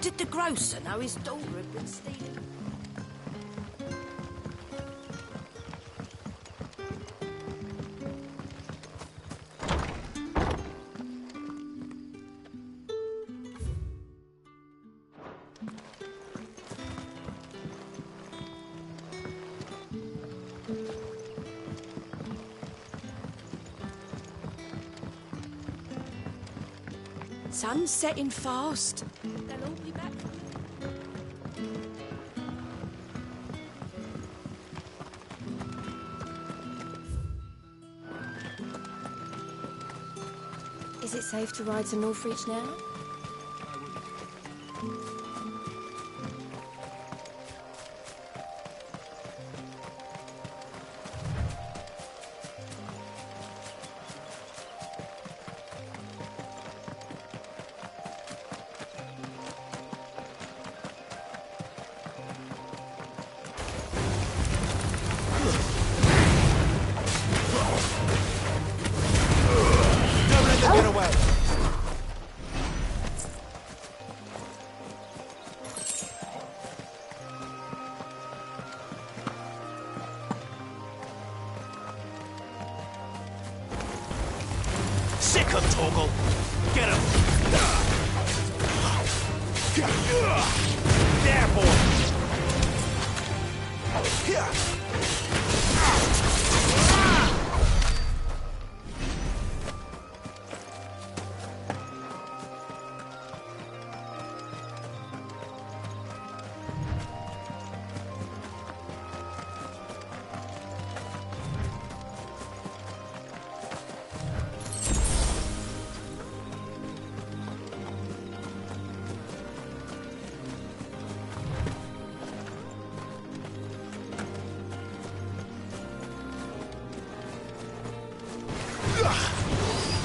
did the grocer know his daughter had been stealing? Sun's setting fast. They'll all be back. Is it safe to ride to Northreach now? Sick of Torgal! Get him! There, boy!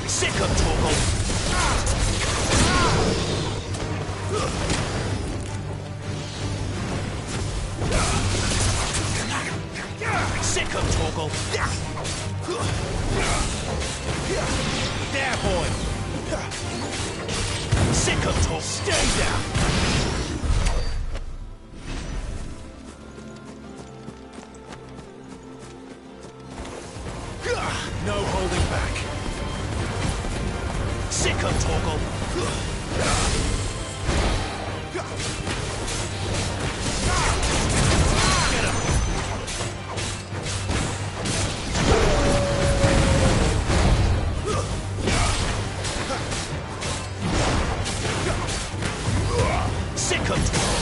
Sick of Torgal! Sick of Torgal! There, boy! Sick of Torgal! Stay down! No holding back. Sick of Torgal. Get him. Sick of Torgal.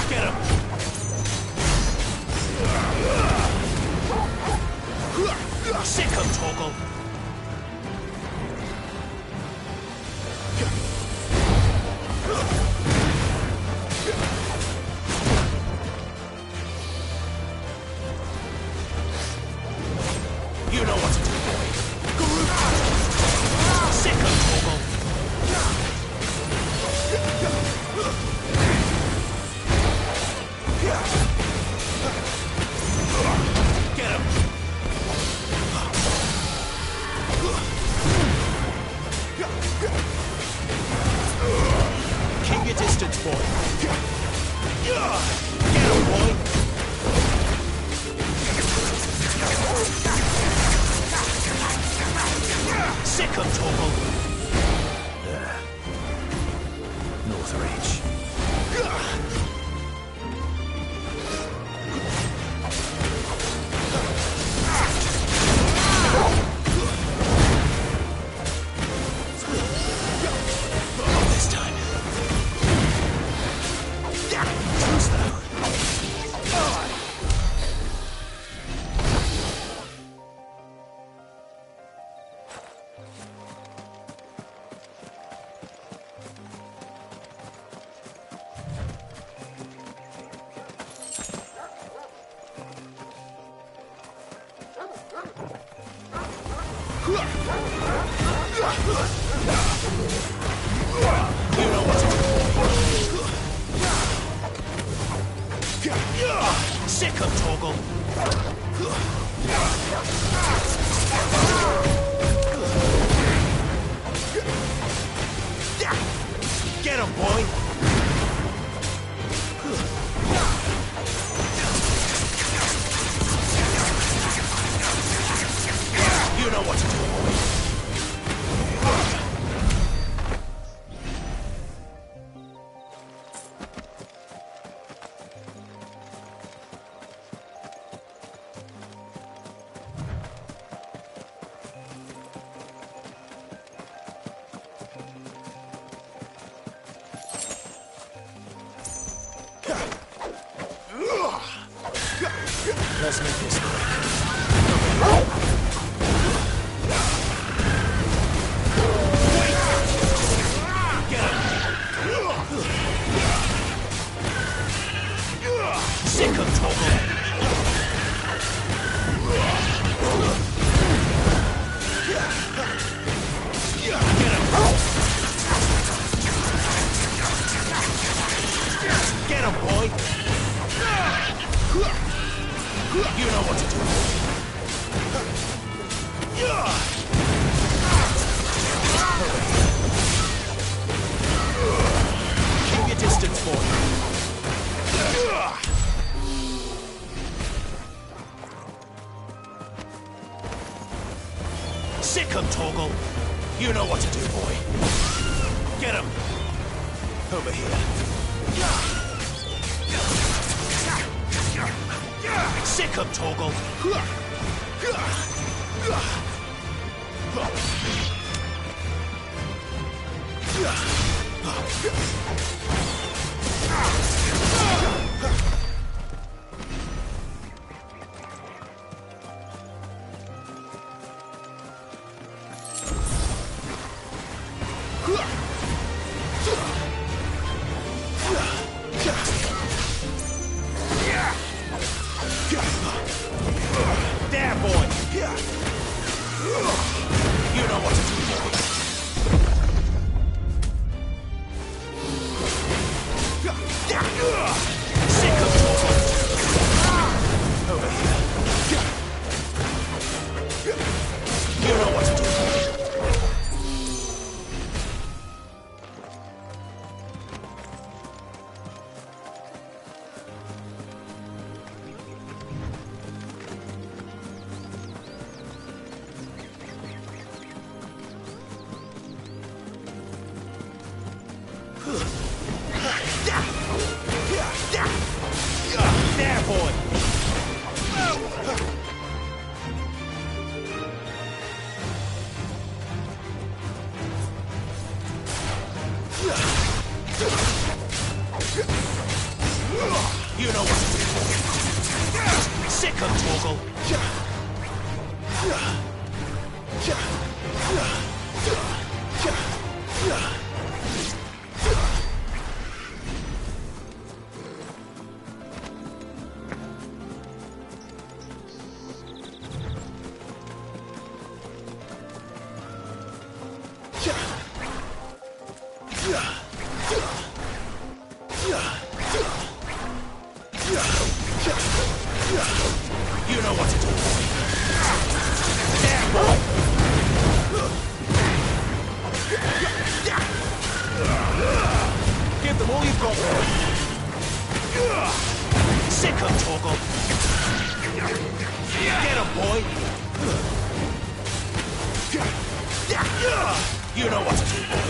Get him! Sick of Torgal! You know what to do, boy! Sick of Torgal! Get him! Keep your distance, boy. Get him, boy! Sick of Torgal! There. Northreach. This time. Tombstone. You know what to do. Sick of Toggle. Get him, boy. You know what to do, boy. Let's make this quick. Get him! Sick of Toggle! Get him! Get him, boy! You know what to do. Keep your distance, boy. Sick him, Toggle. You know what to do, boy. Get him. Over here. Sick of Toggle. There, boy! You know what to do, boy. Sick of Toggle. Over here. You know what to do, boy. There, boy! You know what to do. Sick of Toggle. You know what to do, boy. There, boy! Give them all you've got, boy. Sick of Toggle. Get him, boy! You know what to do, boy.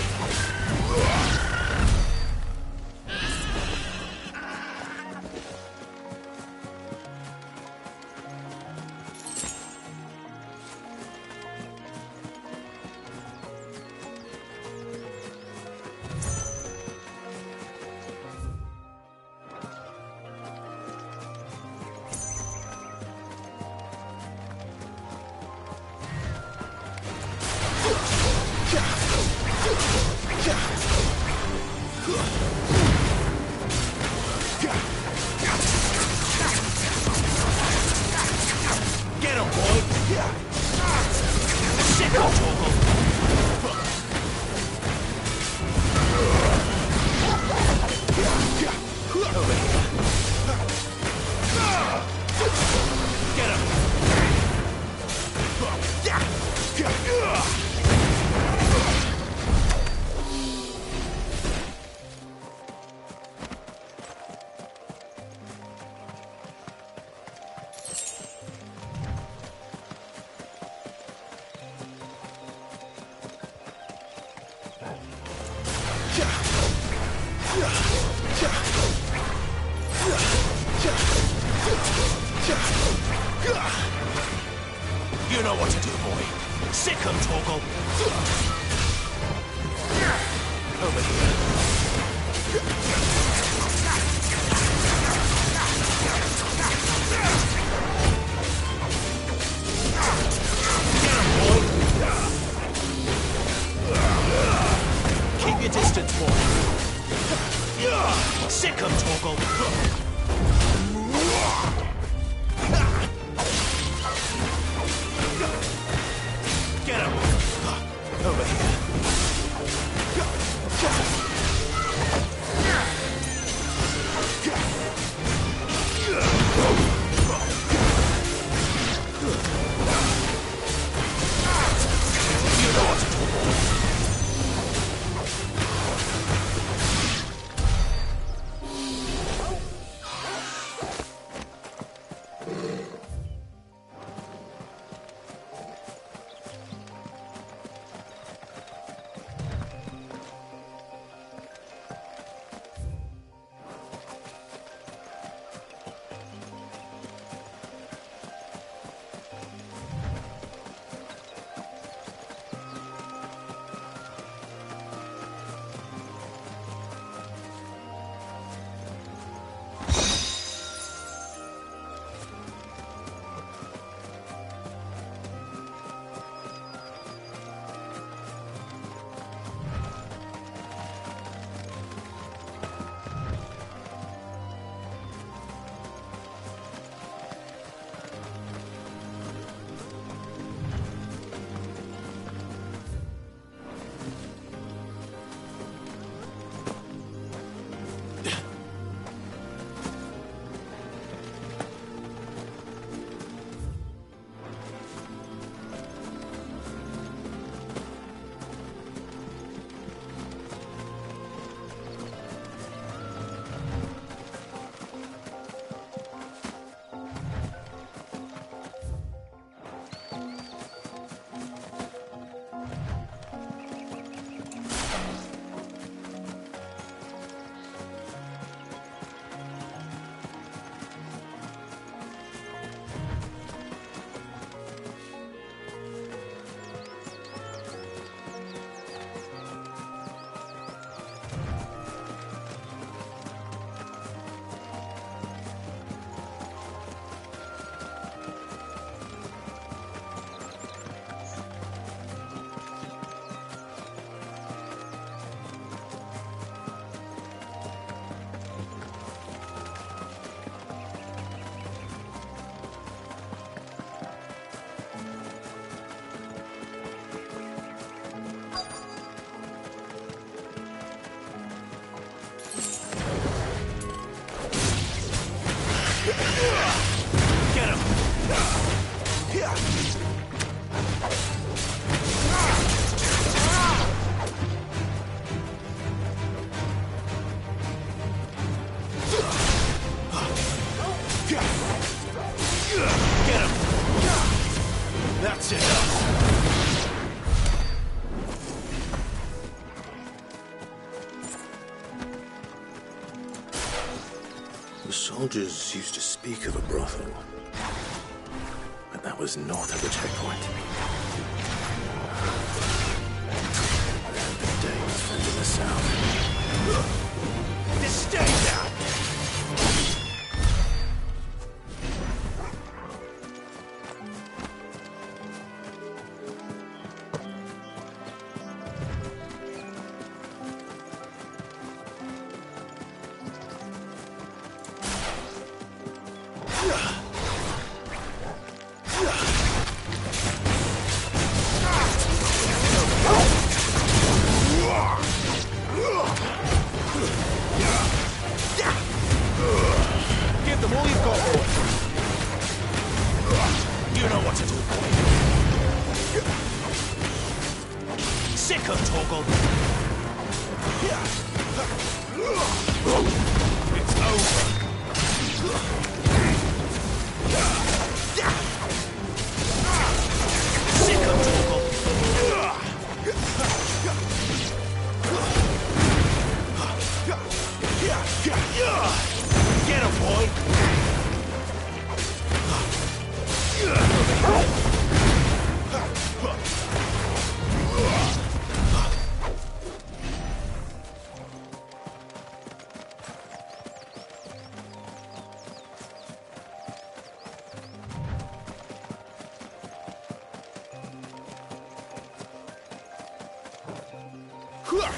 You know what to do, boy. Sick 'em, Torgal. Over here. Get 'em, boy. Keep your distance, boy. Sick 'em, Torgal. Get him! Over here. You know what to do, boy. Get him! Get him! That's enough! The soldiers used to speak of a brothel, but that was north of the checkpoint. And the days went in the south. Just stay down! Give them all you've got, boy. You know what to do, boy. Sick of Torgal. It's over. Sick of Torgal. Don't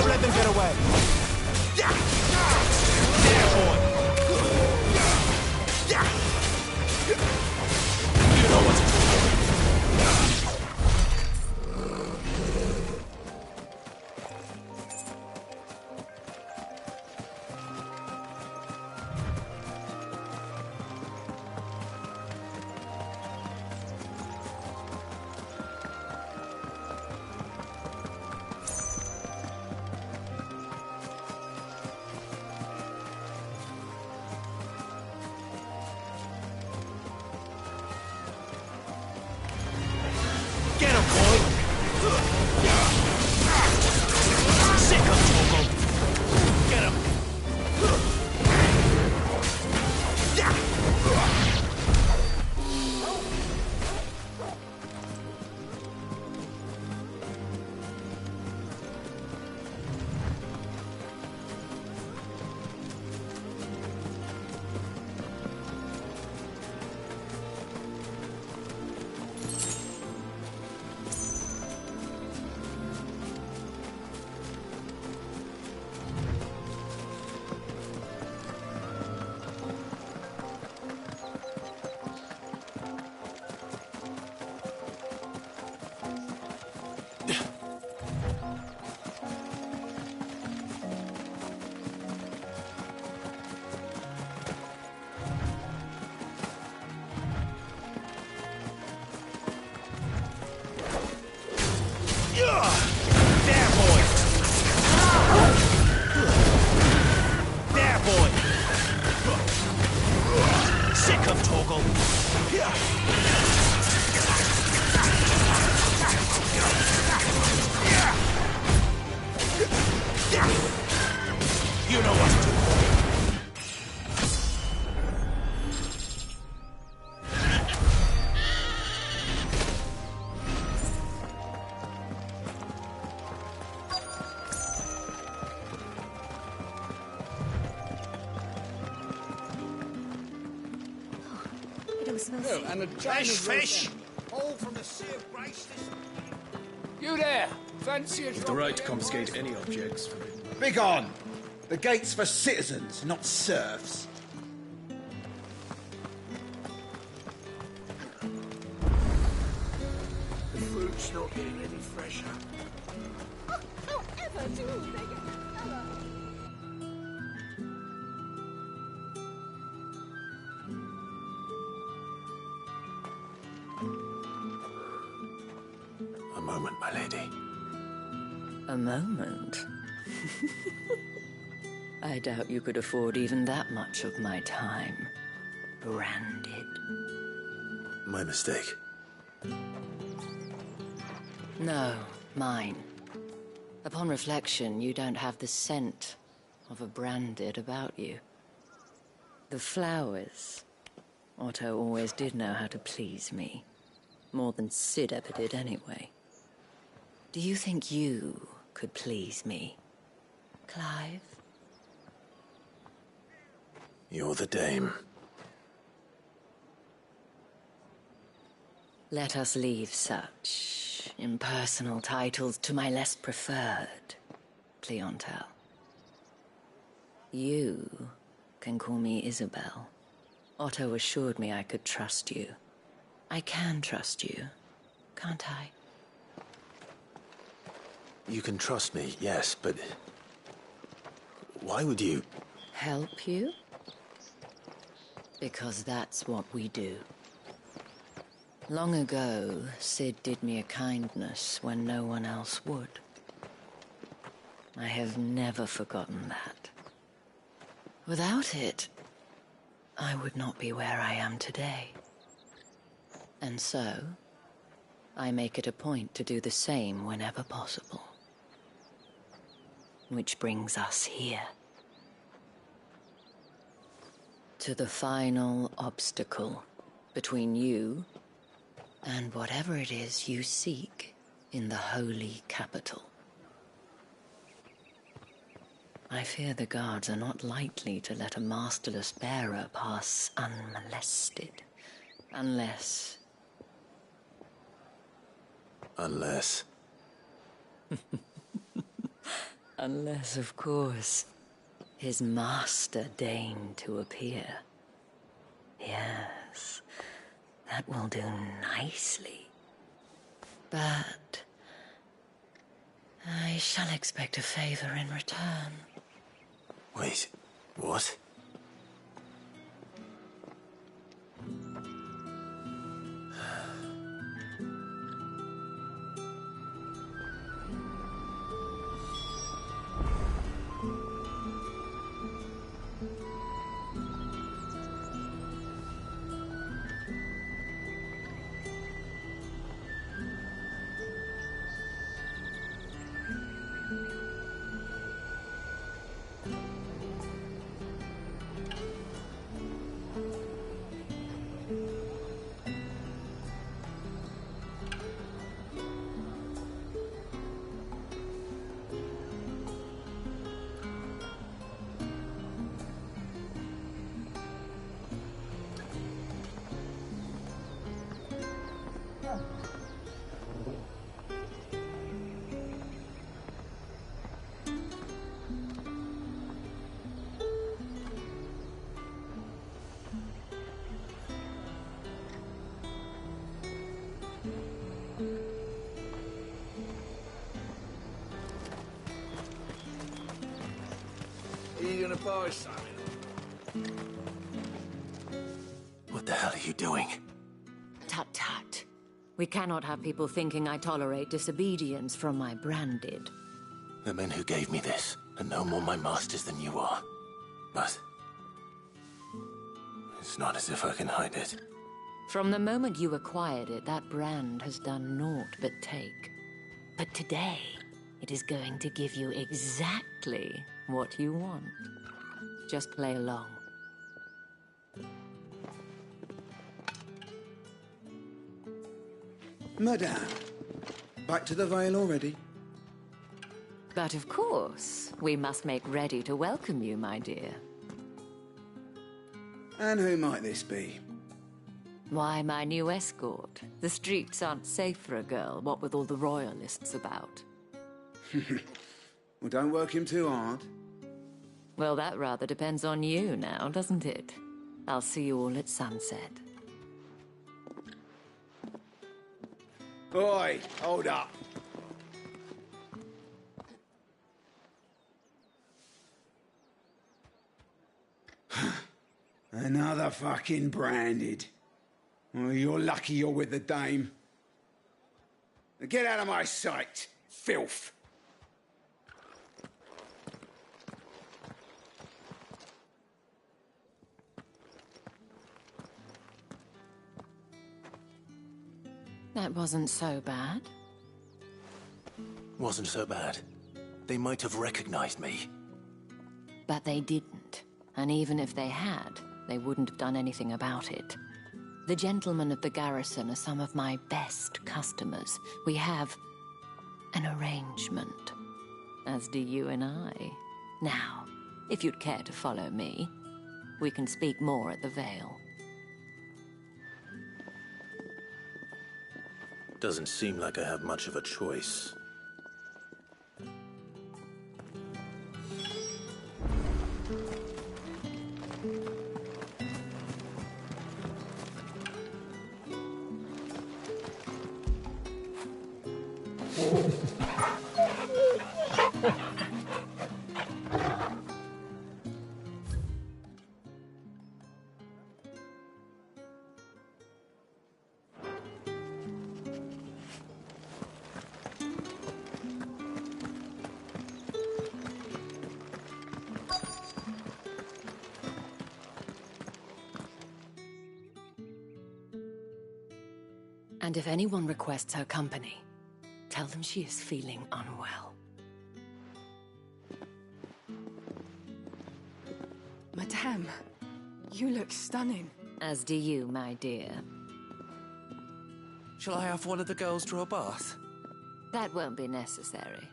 let them get away. There, boy. You know what to do. Get him, boy! Sick of Togo! Get him! There, boy! There, boy! Sick of Togo! You know what to do, boy. Oh, and a Fresh fish! All from the Sea of Grace. You there! Fancy a The right to confiscate any objects forbidden. Begone! The gate's for citizens, not serfs. The fruit's not getting any fresher. However do they get colour? A moment, my lady. A moment? I doubt you could afford even that much of my time. Branded. My mistake. No, mine. Upon reflection, you don't have the scent of a branded about you. The flowers. Otto always did know how to please me. More than Sid ever did anyway. Do you think you could please me, Clive? You're the dame. Let us leave such impersonal titles to my less preferred clientele. You can call me Isabel. Otto assured me I could trust you. I can trust you, can't I? You can trust me, yes, but... why would you... Help you? Because that's what we do. Long ago, Sid did me a kindness when no one else would. I have never forgotten that. Without it, I would not be where I am today. And so, I make it a point to do the same whenever possible. Which brings us here. To the final obstacle between you and whatever it is you seek in the holy capital. I fear the guards are not likely to let a masterless bearer pass unmolested, unless Unless... Unless, of course, his master deigned to appear. Yes, that will do nicely. But I shall expect a favor in return. Wait, what? Are you gonna buy something? What the hell are you doing? Tut tut. We cannot have people thinking I tolerate disobedience from my branded. The men who gave me this are no more my masters than you are. But... it's not as if I can hide it. From the moment you acquired it, that brand has done naught but take. But today, it is going to give you exactly what you want. Just play along. Madame, back to the Vale already? But of course, we must make ready to welcome you, my dear. And who might this be? Why, my new escort. The streets aren't safe for a girl, what with all the royalists about. Well, don't work him too hard. Well, that rather depends on you now, doesn't it? I'll see you all at sunset. Oi, hold up. Another fucking branded. Oh, you're lucky you're with the dame. Get out of my sight, filth. That wasn't so bad. Wasn't so bad. They might have recognized me. But they didn't. And even if they had, they wouldn't have done anything about it. The gentlemen of the garrison are some of my best customers. We have an arrangement, as do you and I. Now, if you'd care to follow me, we can speak more at the Vale. Doesn't seem like I have much of a choice. And if anyone requests her company, tell them she is feeling unwell. Madame, you look stunning. As do you, my dear. Shall I have one of the girls draw a bath? That won't be necessary.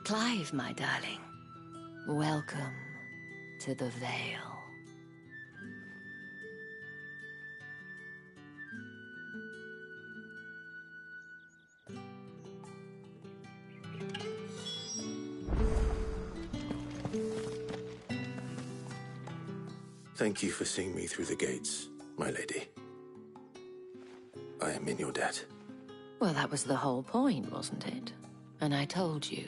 Clive, my darling, welcome to the Vale. Thank you for seeing me through the gates, my lady. I am in your debt. Well, that was the whole point, wasn't it? And I told you,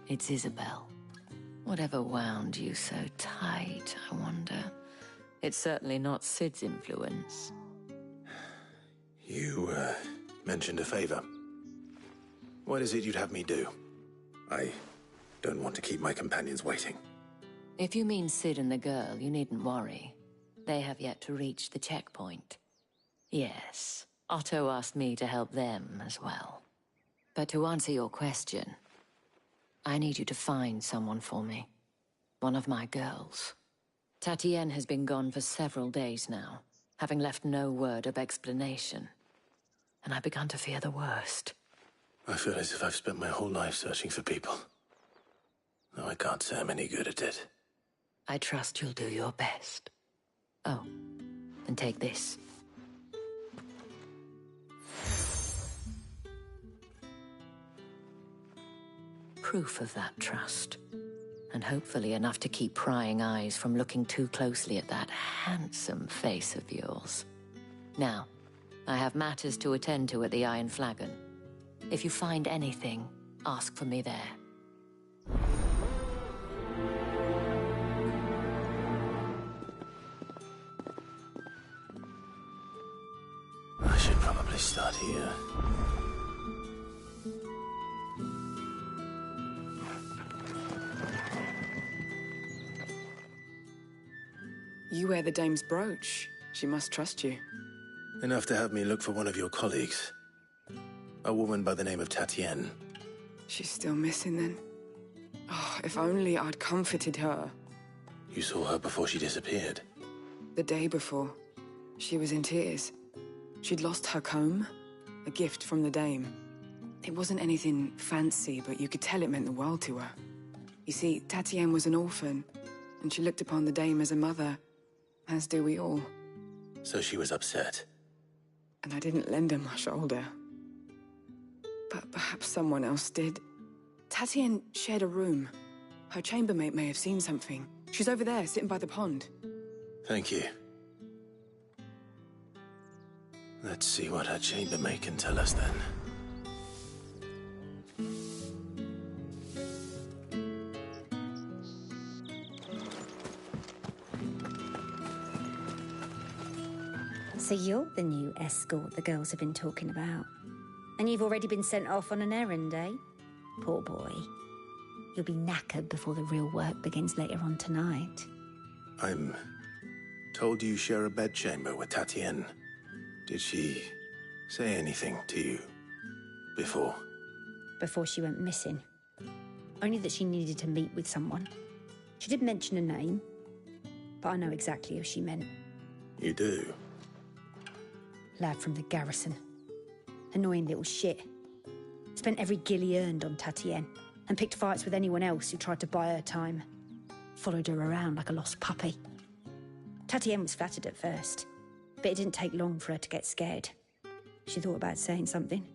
it's Isabel. Whatever wound you so tight, I wonder. It's certainly not Sid's influence. You, mentioned a favor. What is it you'd have me do? I don't want to keep my companions waiting. If you mean Sid and the girl, you needn't worry. They have yet to reach the checkpoint. Yes, Otto asked me to help them as well. But to answer your question, I need you to find someone for me. One of my girls. Tatienne has been gone for several days now, having left no word of explanation. And I've begun to fear the worst. I feel as if I've spent my whole life searching for people. Though I can't say I'm any good at it. I trust you'll do your best. Oh, and take this. Proof of that trust. And hopefully enough to keep prying eyes from looking too closely at that handsome face of yours. Now, I have matters to attend to at the Iron Flagon. If you find anything, ask for me there. I should probably start here. You wear the dame's brooch. She must trust you. Enough to have me look for one of your colleagues. A woman by the name of Tatienne. She's still missing then. Oh, if only I'd comforted her. You saw her before she disappeared. The day before, she was in tears. She'd lost her comb, a gift from the dame. It wasn't anything fancy, but you could tell it meant the world to her. You see, Tatienne was an orphan, and she looked upon the dame as a mother, as do we all. So she was upset. And I didn't lend her my shoulder. But perhaps someone else did. Tatienne shared a room. Her chambermaid may have seen something. She's over there, sitting by the pond. Thank you. Let's see what her chambermaid can tell us then. So you're the new escort the girls have been talking about. And you've already been sent off on an errand, eh? Poor boy. You'll be knackered before the real work begins later on tonight. I'm told you share a bedchamber with Tatienne. Did she say anything to you before? Before she went missing. Only that she needed to meet with someone. She did mention a name, but I know exactly who she meant. You do? Lad from the garrison. Annoying little shit. Spent every guil he earned on Tatienne and picked fights with anyone else who tried to buy her time. Followed her around like a lost puppy. Tatienne was flattered at first, but it didn't take long for her to get scared. She thought about saying something.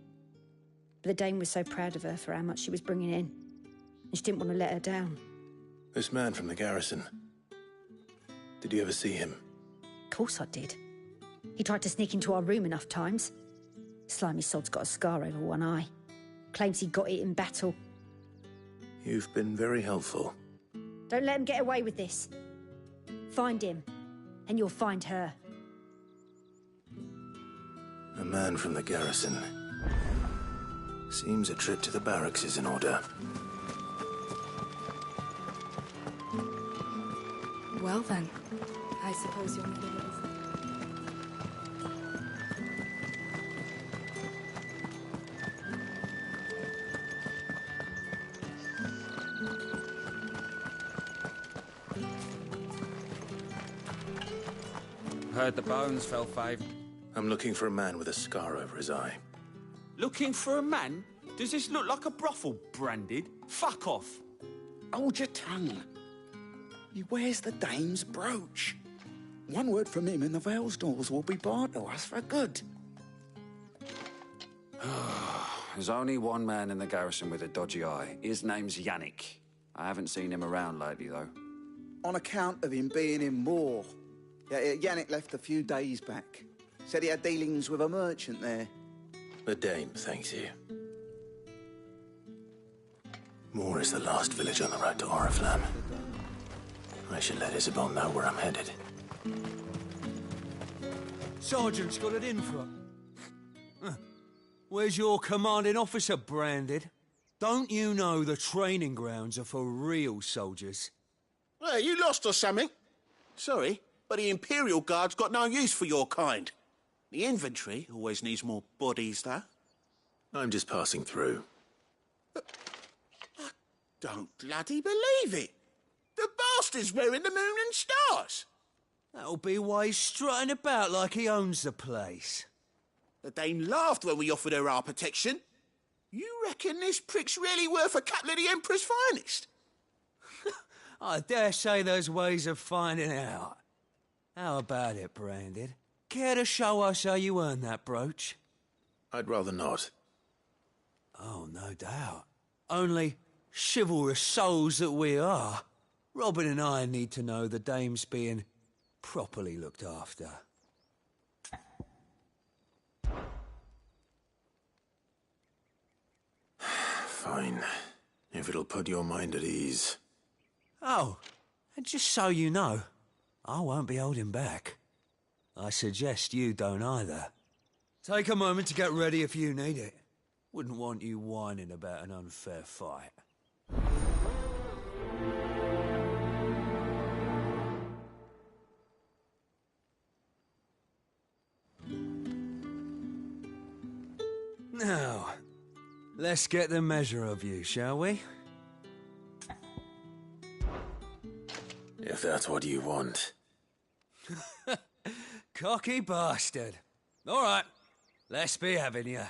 But the dame was so proud of her for how much she was bringing in, and she didn't want to let her down. This man from the garrison. Did you ever see him? Of course I did. He tried to sneak into our room enough times. Slimy sod's got a scar over one eye. Claims he got it in battle. You've been very helpful. Don't let him get away with this. Find him, and you'll find her. A man from the garrison. Seems a trip to the barracks is in order. Well then, I suppose you're needed. Heard the bones fell five. I'm looking for a man with a scar over his eye. Looking for a man? Does this look like a brothel, Branded? Fuck off. Hold your tongue. He wears the dame's brooch. One word from him and the Valesdals will be barred to us for good. There's only one man in the garrison with a dodgy eye. His name's Yannick. I haven't seen him around lately, though. On account of him being in war. Yannick left a few days back. Said he had dealings with a merchant there. The dame thanks you. Moor is the last village on the road to Oriflamme. I should let Isabel know where I'm headed. Sergeant's got it in for her. Where's your commanding officer branded? Don't you know the training grounds are for real soldiers? Hey, you lost or something? Sorry, but the Imperial Guard's got no use for your kind. The infantry always needs more bodies, though. I'm just passing through. I don't bloody believe it. The bastard's wearing the moon and stars. That'll be why he's strutting about like he owns the place. The Dame laughed when we offered her our protection. You reckon this prick's really worth a couple of the Emperor's finest? I dare say there's ways of finding out. How about it, Branded? Care to show us how you earned that brooch? I'd rather not. Oh, no doubt. Only chivalrous souls that we are, Robin and I need to know the Dame's being properly looked after. Fine. If it'll put your mind at ease. Oh, and just so you know, I won't be holding back. I suggest you don't either. Take a moment to get ready if you need it. Wouldn't want you whining about an unfair fight. Now, let's get the measure of you, shall we? If that's what you want. Cocky bastard. All right, let's be having you.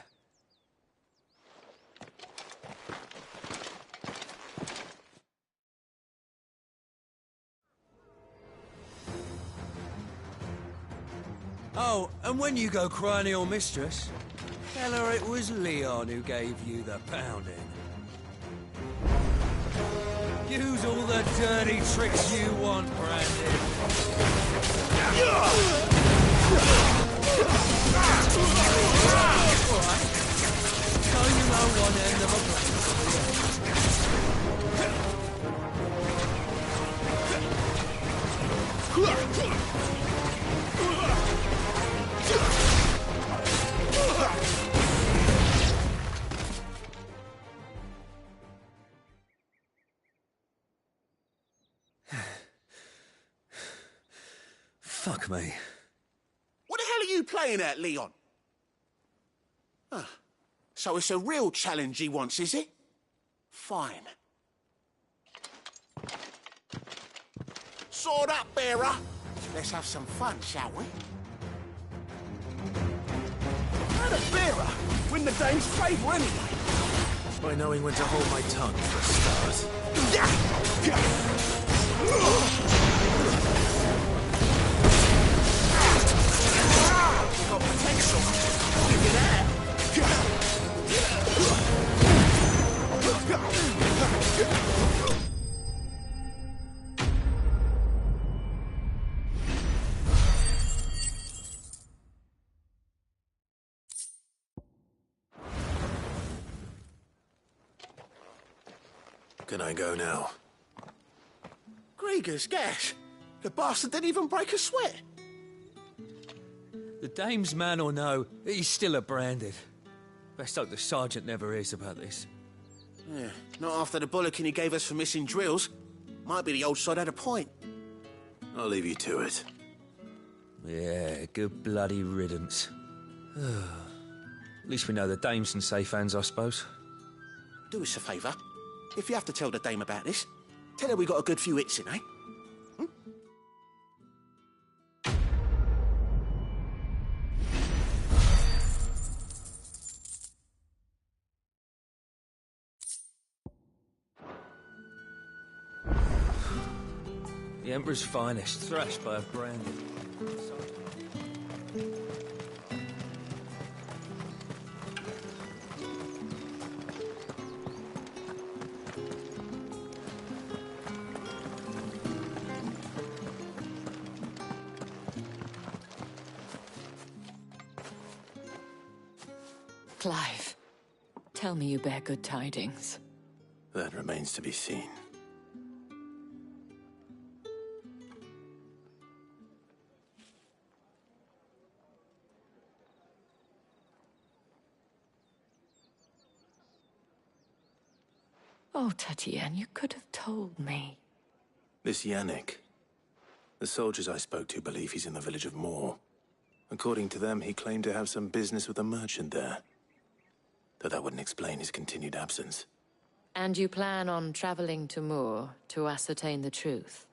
Oh, and when you go crying to your mistress, tell her it was Leon who gave you the pounding. Use all the dirty tricks you want, Brandon. Alright. So you know one end of a Fuck me. What the hell are you playing at, Leon? So it's a real challenge he wants, is it? Fine. Sword up, bearer. Let's have some fun, shall we? How'd a bearer win the Dame's favour anyway? By knowing when to hold my tongue for a start. Got potential. Look at that. Can I go now? Grieger's gas. The bastard didn't even break a sweat. The Dame's man or no, he's still a Branded. Best hope the sergeant never hears about this. Yeah, not after the bollocking he gave us for missing drills. Might be the old sod had a point. I'll leave you to it. Yeah, good bloody riddance. At least we know the Dame's in safe hands, I suppose. Do us a favour. If you have to tell the Dame about this, tell her we got a good few hits in, eh? The Emperor's finest, thrashed by a Branded. Clive, tell me you bear good tidings. That remains to be seen. Oh, Tatienne, you could have told me. This Yannick. The soldiers I spoke to believe he's in the village of Moor. According to them, he claimed to have some business with a merchant there. Though that wouldn't explain his continued absence. And you plan on traveling to Moor to ascertain the truth?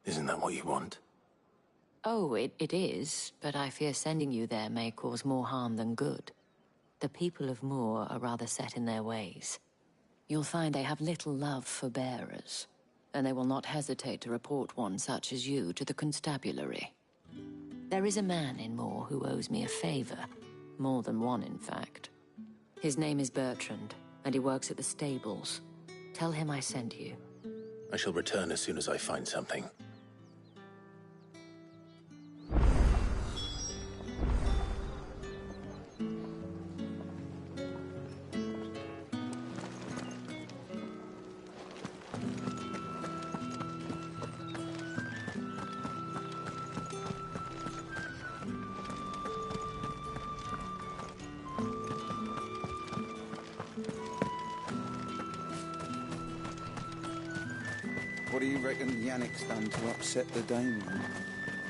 Isn't that what you want? Oh, it is, but I fear sending you there may cause more harm than good. The people of Moor are rather set in their ways. You'll find they have little love for bearers, and they will not hesitate to report one such as you to the constabulary. There is a man in Moor who owes me a favor. More than one, in fact. His name is Bertrand, and he works at the stables. Tell him I sent you. I shall return as soon as I find something. What do you reckon Yannick's done to upset the dame?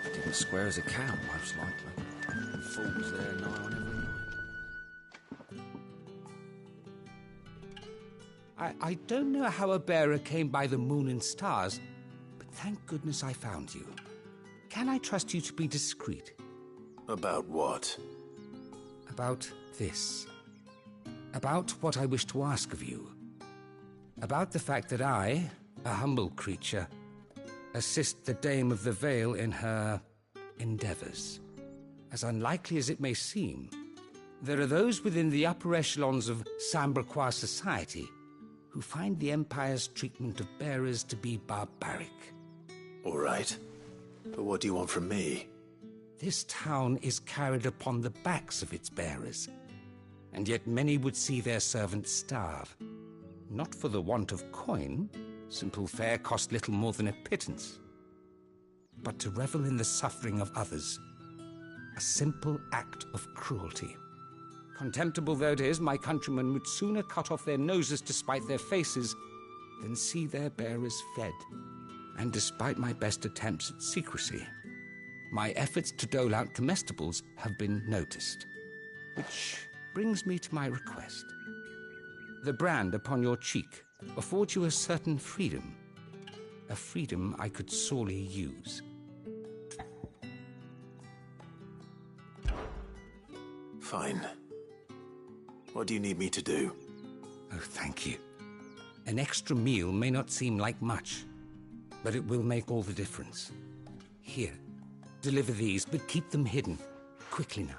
Didn't square as a cow, most likely. Fools there nigh on every night. I don't know how a bearer came by the moon and stars, but thank goodness I found you. Can I trust you to be discreet? About what? About this. About what I wish to ask of you. About the fact that I, a humble creature, assist the Dame of the Vale in her endeavors. As unlikely as it may seem, there are those within the upper echelons of Samberquois society who find the Empire's treatment of bearers to be barbaric. All right. But what do you want from me? This town is carried upon the backs of its bearers, and yet many would see their servants starve. Not for the want of coin. Simple fare cost little more than a pittance. But to revel in the suffering of others, a simple act of cruelty. Contemptible though it is, my countrymen would sooner cut off their noses to spite their faces than see their bearers fed. And despite my best attempts at secrecy, my efforts to dole out comestibles have been noticed. Which brings me to my request. The brand upon your cheek affords you a certain freedom. A freedom I could sorely use. Fine. What do you need me to do? Oh, thank you. An extra meal may not seem like much, but it will make all the difference. Here, deliver these, but keep them hidden. Quickly now.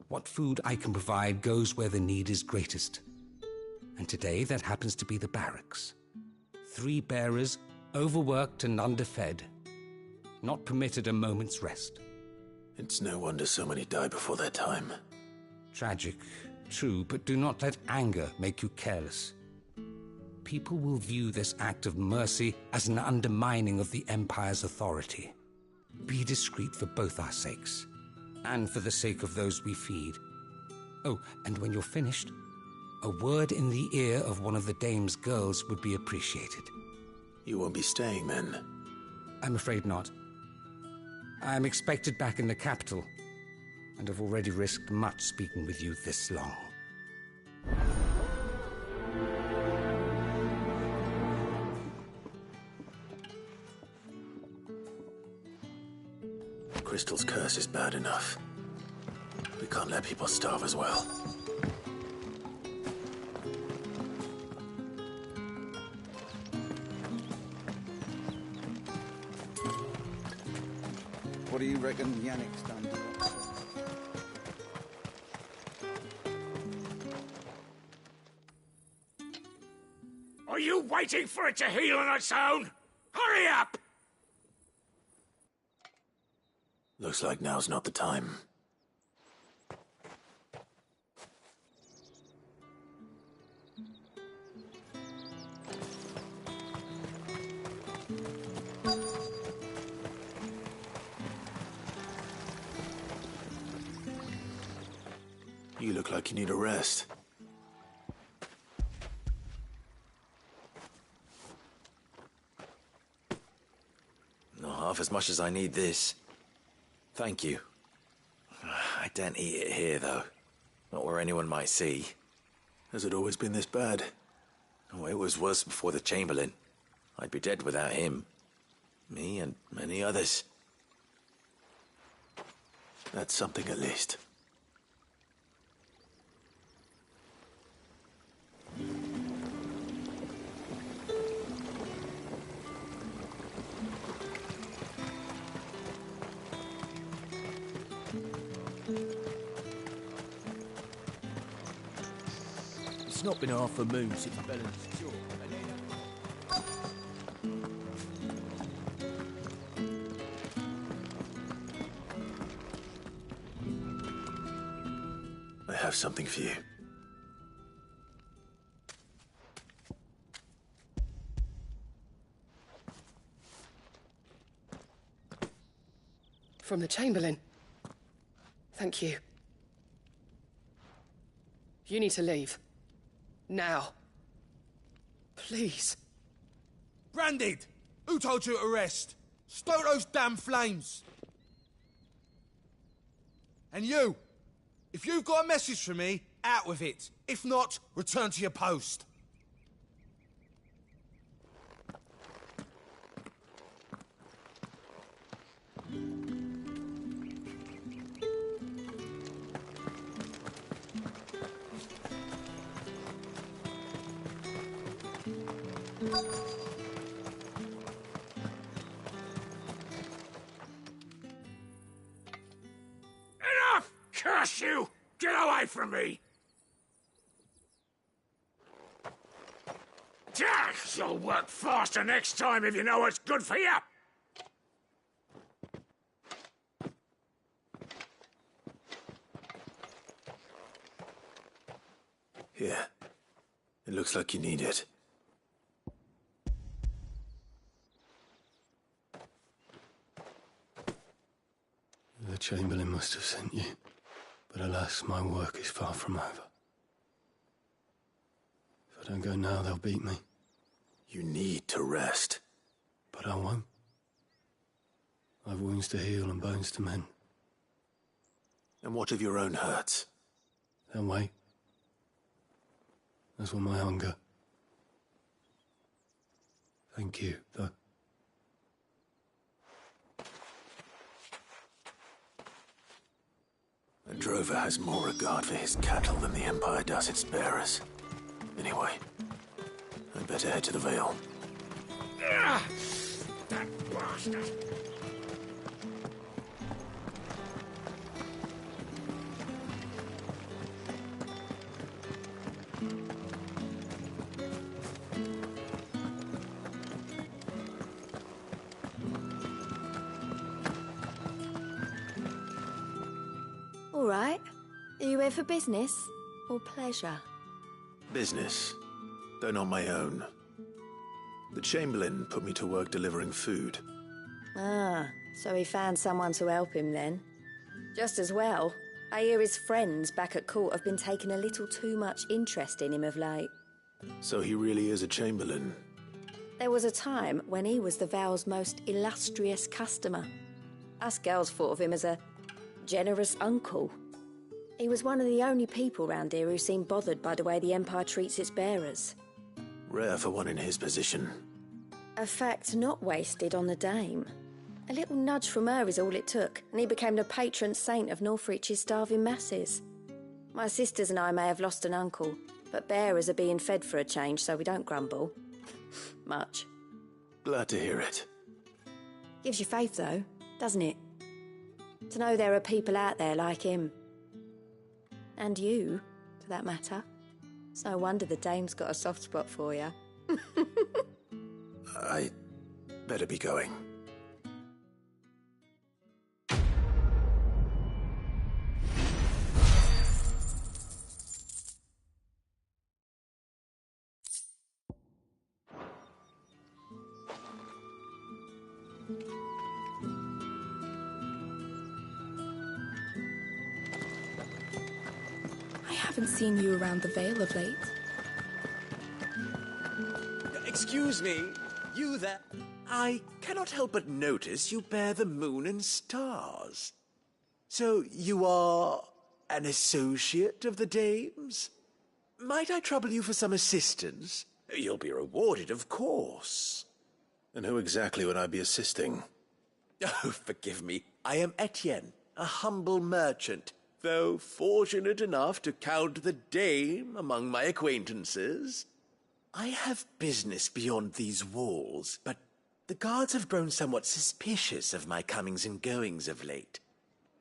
What food I can provide goes where the need is greatest. And today that happens to be the barracks. 3 bearers, overworked and underfed, not permitted a moment's rest. It's no wonder so many die before their time. Tragic, true, but do not let anger make you careless. People will view this act of mercy as an undermining of the Empire's authority. Be discreet for both our sakes, and for the sake of those we feed. Oh, and when you're finished, a word in the ear of one of the dame's girls would be appreciated. You won't be staying then? I'm afraid not. I'm expected back in the capital, and have already risked much speaking with you this long. Crystal's curse is bad enough. We can't let people starve as well. What do you reckon Yannick's done to us? Are you waiting for it to heal on its own? Hurry up! Looks like now's not the time. You look like you need a rest. Not half as much as I need this. Thank you. I daren't eat it here, though. Not where anyone might see. Has it always been this bad? Oh, it was worse before the Chamberlain. I'd be dead without him. Me and many others. That's something at least. It's not been half a moon since Belen's cure. I have something for you. From the Chamberlain. Thank you. You need to leave. Now. Please. Branded! Who told you to rest? Stoke those damn flames! And you! If you've got a message for me, out with it. If not, return to your post. Enough! Curse you! Get away from me! You'll work faster next time if you know what's good for you! Here. It looks like you need it. The Chamberlain must have sent you, but alas, my work is far from over. If I don't go now, they'll beat me. You need to rest. But I won't. I've wounds to heal and bones to mend. And what of your own hurts? They'll wait. As will my hunger. Thank you, though. A drover has more regard for his cattle than the Empire does its bearers. Anyway, I'd better head to the Vale. That bastard! All right. Are you here for business or pleasure? Business, though not my own. The Chamberlain put me to work delivering food. Ah, so he found someone to help him then. Just as well. I hear his friends back at court have been taking a little too much interest in him of late. So he really is a Chamberlain. There was a time when he was the Vale's most illustrious customer. Us girls thought of him as a generous uncle. He was one of the only people round here who seemed bothered by the way the Empire treats its bearers. Rare for one in his position. A fact not wasted on the Dame. A little nudge from her is all it took, and he became the patron saint of Northreach's starving masses. My sisters and I may have lost an uncle, but bearers are being fed for a change, so we don't grumble. Much. Glad to hear it. Gives you faith, though, doesn't it? To know there are people out there like him. And you, for that matter. It's no wonder the Dame's got a soft spot for you. I better be going. haven't seen you around the Vale of late. Excuse me, you there? I cannot help but notice you bear the moon and stars. So you are an associate of the dames? Might I trouble you for some assistance? You'll be rewarded, of course. And who exactly would I be assisting? Oh, forgive me. I am Etienne, a humble merchant, though fortunate enough to count the dame among my acquaintances. I have business beyond these walls, but the guards have grown somewhat suspicious of my comings and goings of late.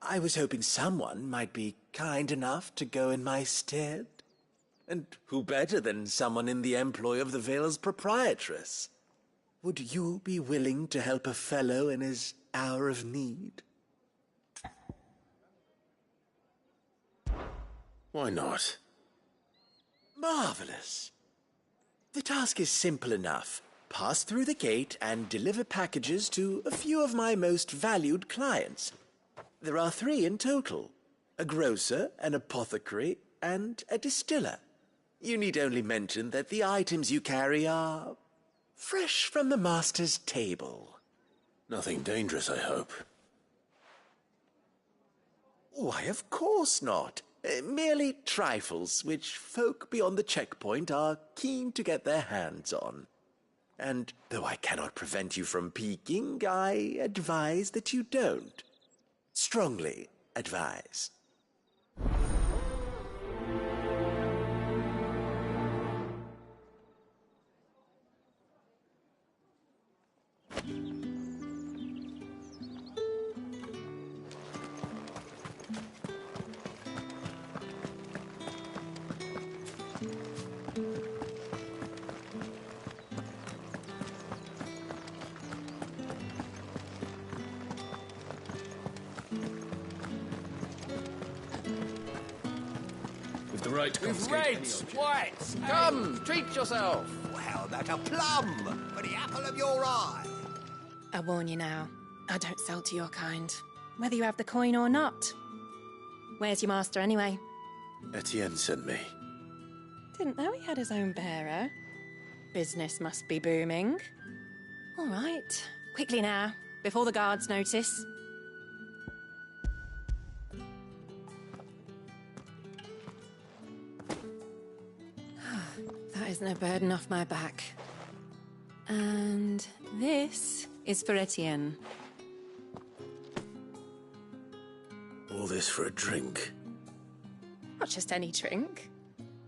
I was hoping someone might be kind enough to go in my stead. And who better than someone in the employ of the Vale's proprietress? Would you be willing to help a fellow in his hour of need? Why not? Marvelous. The task is simple enough. Pass through the gate and deliver packages to a few of my most valued clients. There are 3 in total: a grocer, an apothecary, and a distiller. You need only mention that the items you carry are fresh from the master's table. Nothing dangerous, I hope. Why, of course not. Merely trifles which folk beyond the checkpoint are keen to get their hands on. And though I cannot prevent you from peeking, I advise that you don't. Strongly advise. With reds, whites, come, treat yourself. Well, how about a plum for the apple of your eye? I warn you now, I don't sell to your kind, whether you have the coin or not. Where's your master, anyway? Etienne sent me. Didn't know he had his own bearer. Business must be booming. All right, quickly now, before the guards notice. That isn't a burden off my back. And this is for Etienne. All this for a drink? Not just any drink.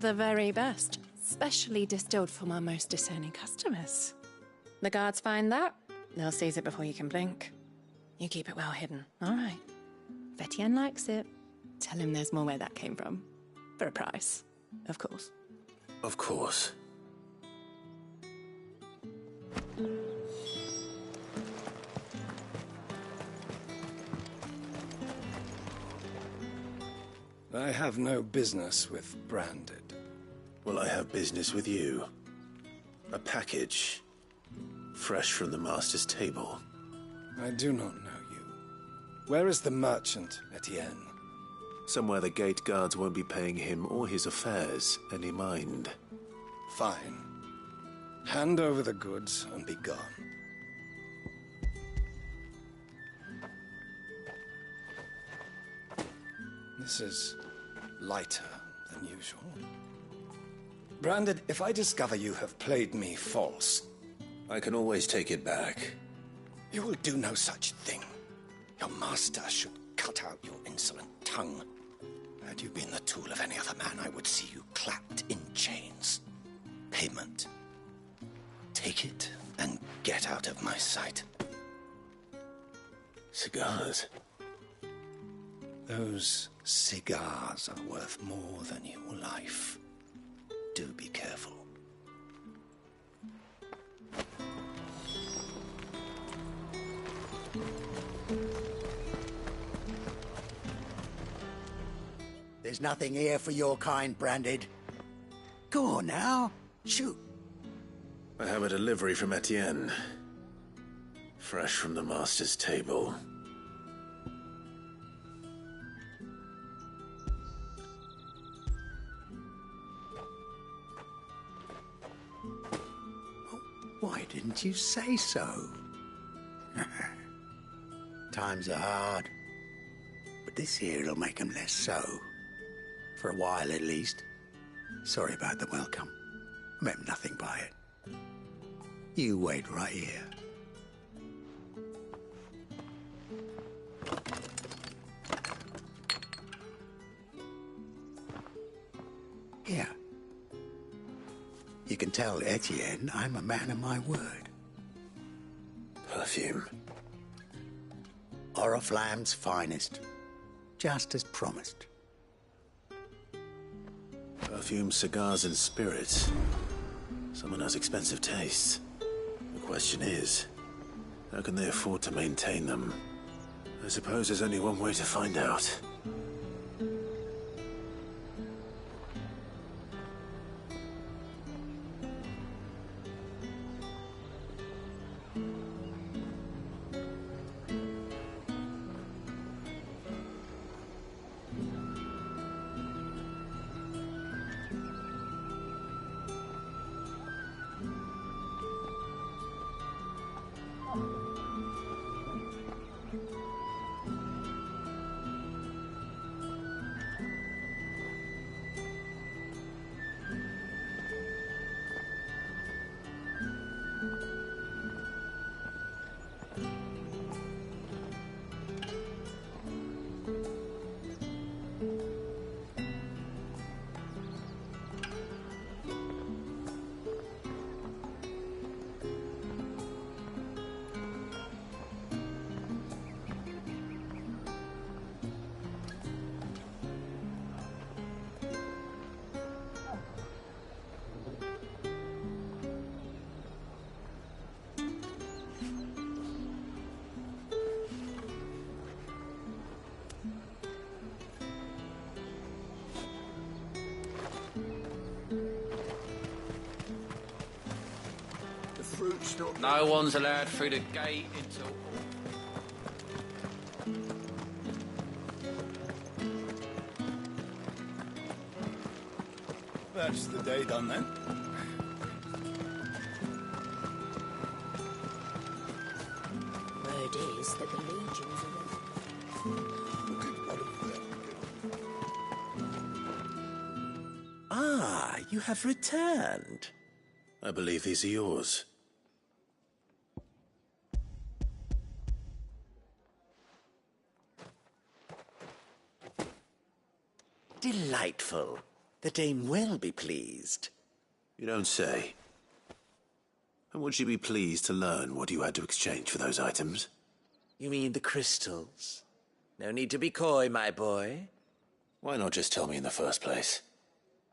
The very best, specially distilled for my most discerning customers. The guards find that, they'll seize it before you can blink. You keep it well hidden, all right? If Etienne likes it, tell him there's more where that came from. For a price, of course. Of course. I have no business with Branded. Well, I have business with you. A package. Fresh from the master's table. I do not know you. Where is the merchant, Etienne? Somewhere the gate guards won't be paying him or his affairs any mind. Fine. Hand over the goods and be gone. This is lighter than usual. Branded, if I discover you have played me false... I can always take it back. You will do no such thing. Your master should cut out your insolent tongue. Had you been the tool of any other man, I would see you clapped in chains. Payment. Take it and get out of my sight. Cigars? Those cigars are worth more than your life. Do be careful. There's nothing here for your kind, Branded. Go on now, shoot. I have a delivery from Etienne. Fresh from the master's table. that you say so. Times are hard, but this here'll make 'em less so. For a while, at least. Sorry about the welcome. I meant nothing by it. You wait right here. Here. You can tell Etienne I'm a man of my word. Perfume. Oriflamme's finest. Just as promised. Perfume, cigars, and spirits. Someone has expensive tastes. The question is, how can they afford to maintain them? I suppose there's only one way to find out. No one's allowed through the gate until... That's the day done then. Word is that the legions are... Ah, you have returned. I believe these are yours. Delightful. The dame will be pleased. You don't say. And would she be pleased to learn what you had to exchange for those items? You mean the crystals? No need to be coy, my boy. Why not just tell me in the first place?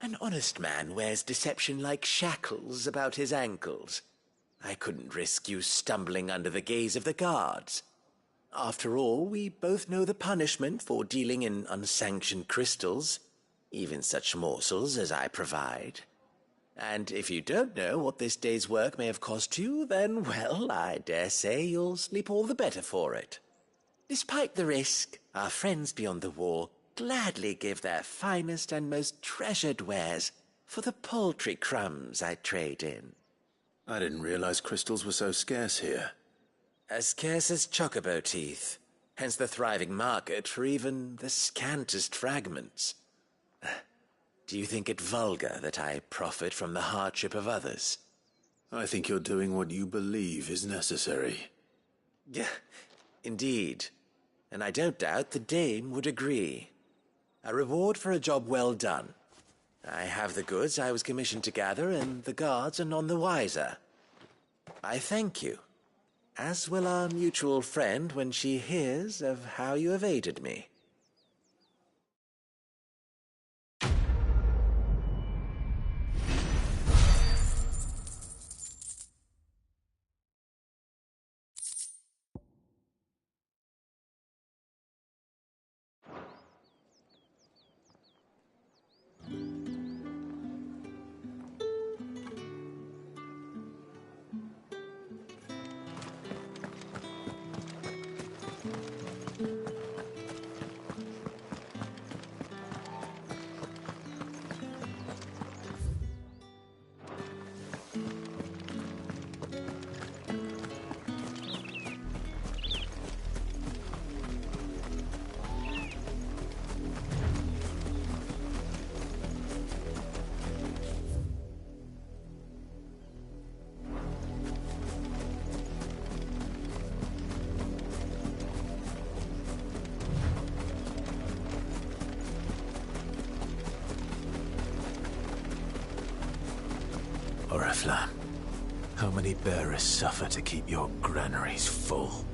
An honest man wears deception like shackles about his ankles. I couldn't risk you stumbling under the gaze of the guards. After all, we both know the punishment for dealing in unsanctioned crystals, even such morsels as I provide. And if you don't know what this day's work may have cost you, then, well, I dare say you'll sleep all the better for it. Despite the risk, our friends beyond the wall gladly give their finest and most treasured wares for the paltry crumbs I trade in. I didn't realize crystals were so scarce here. As scarce as chocobo teeth, hence the thriving market for even the scantest fragments. Do you think it vulgar that I profit from the hardship of others? I think you're doing what you believe is necessary. Yeah, indeed. And I don't doubt the dame would agree. A reward for a job well done. I have the goods I was commissioned to gather, and the guards are none the wiser. I thank you, as will our mutual friend when she hears of how you have aided me. Flam. How many bearers suffer to keep your granaries full?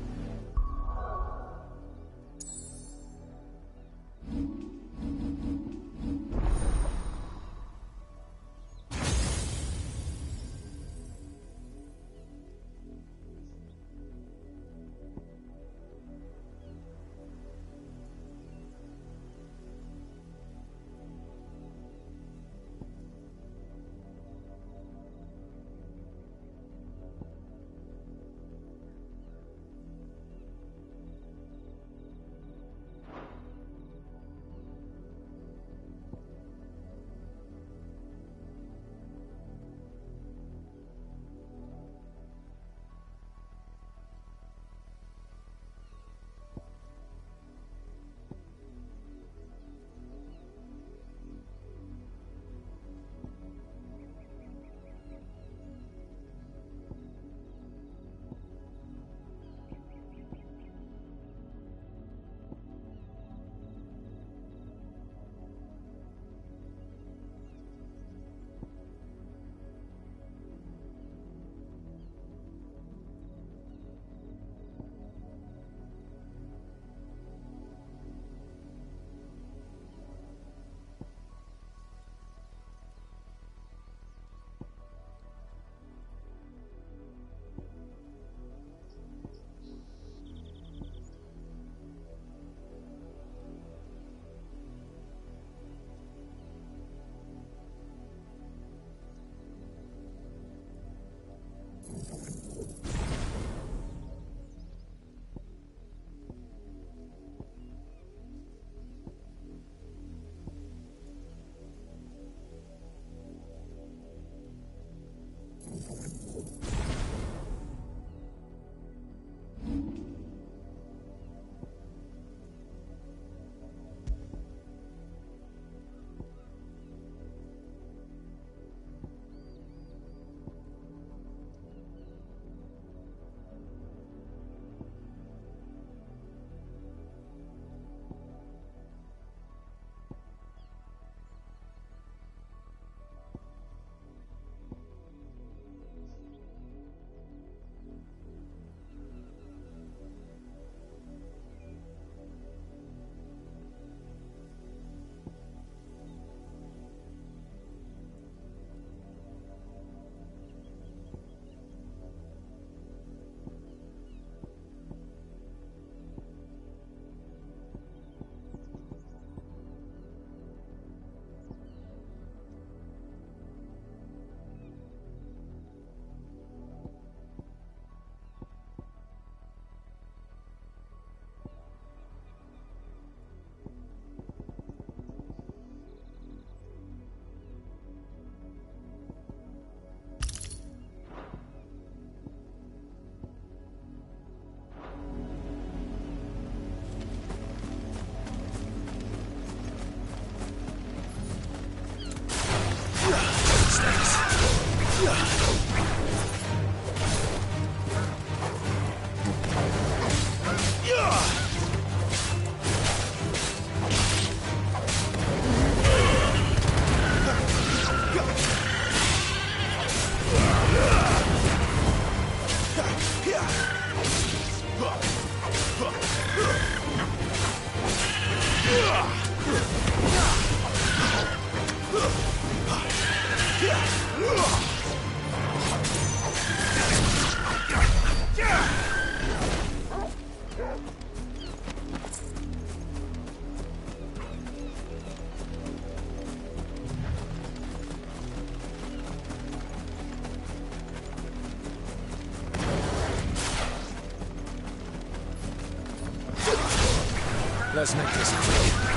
Let's make this quick.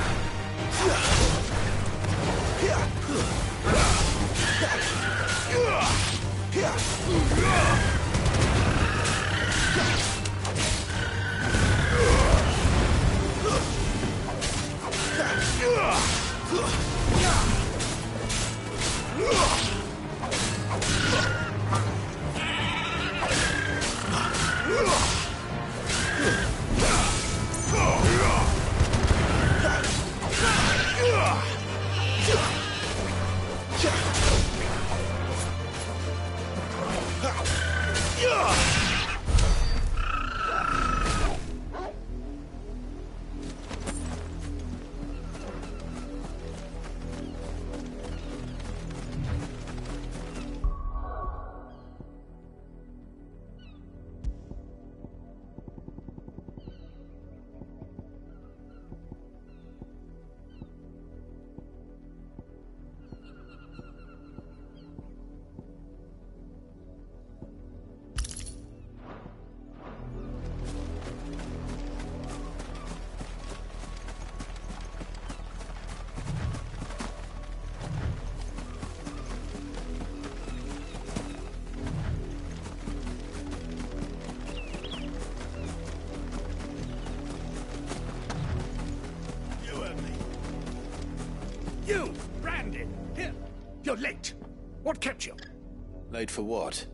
You, Brandon! Here, you're late. What kept you? Late for what?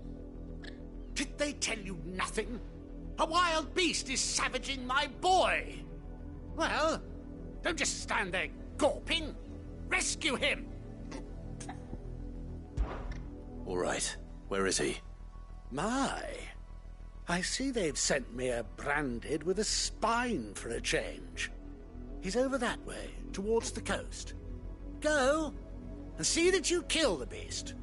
Did they tell you nothing? A wild beast is savaging my boy. Well, don't just stand there gawping. Rescue him! All right. Where is he? My. I see they've sent me a Branded with a spine for a change. He's over that way, towards the coast. Go, and see that you kill the beast.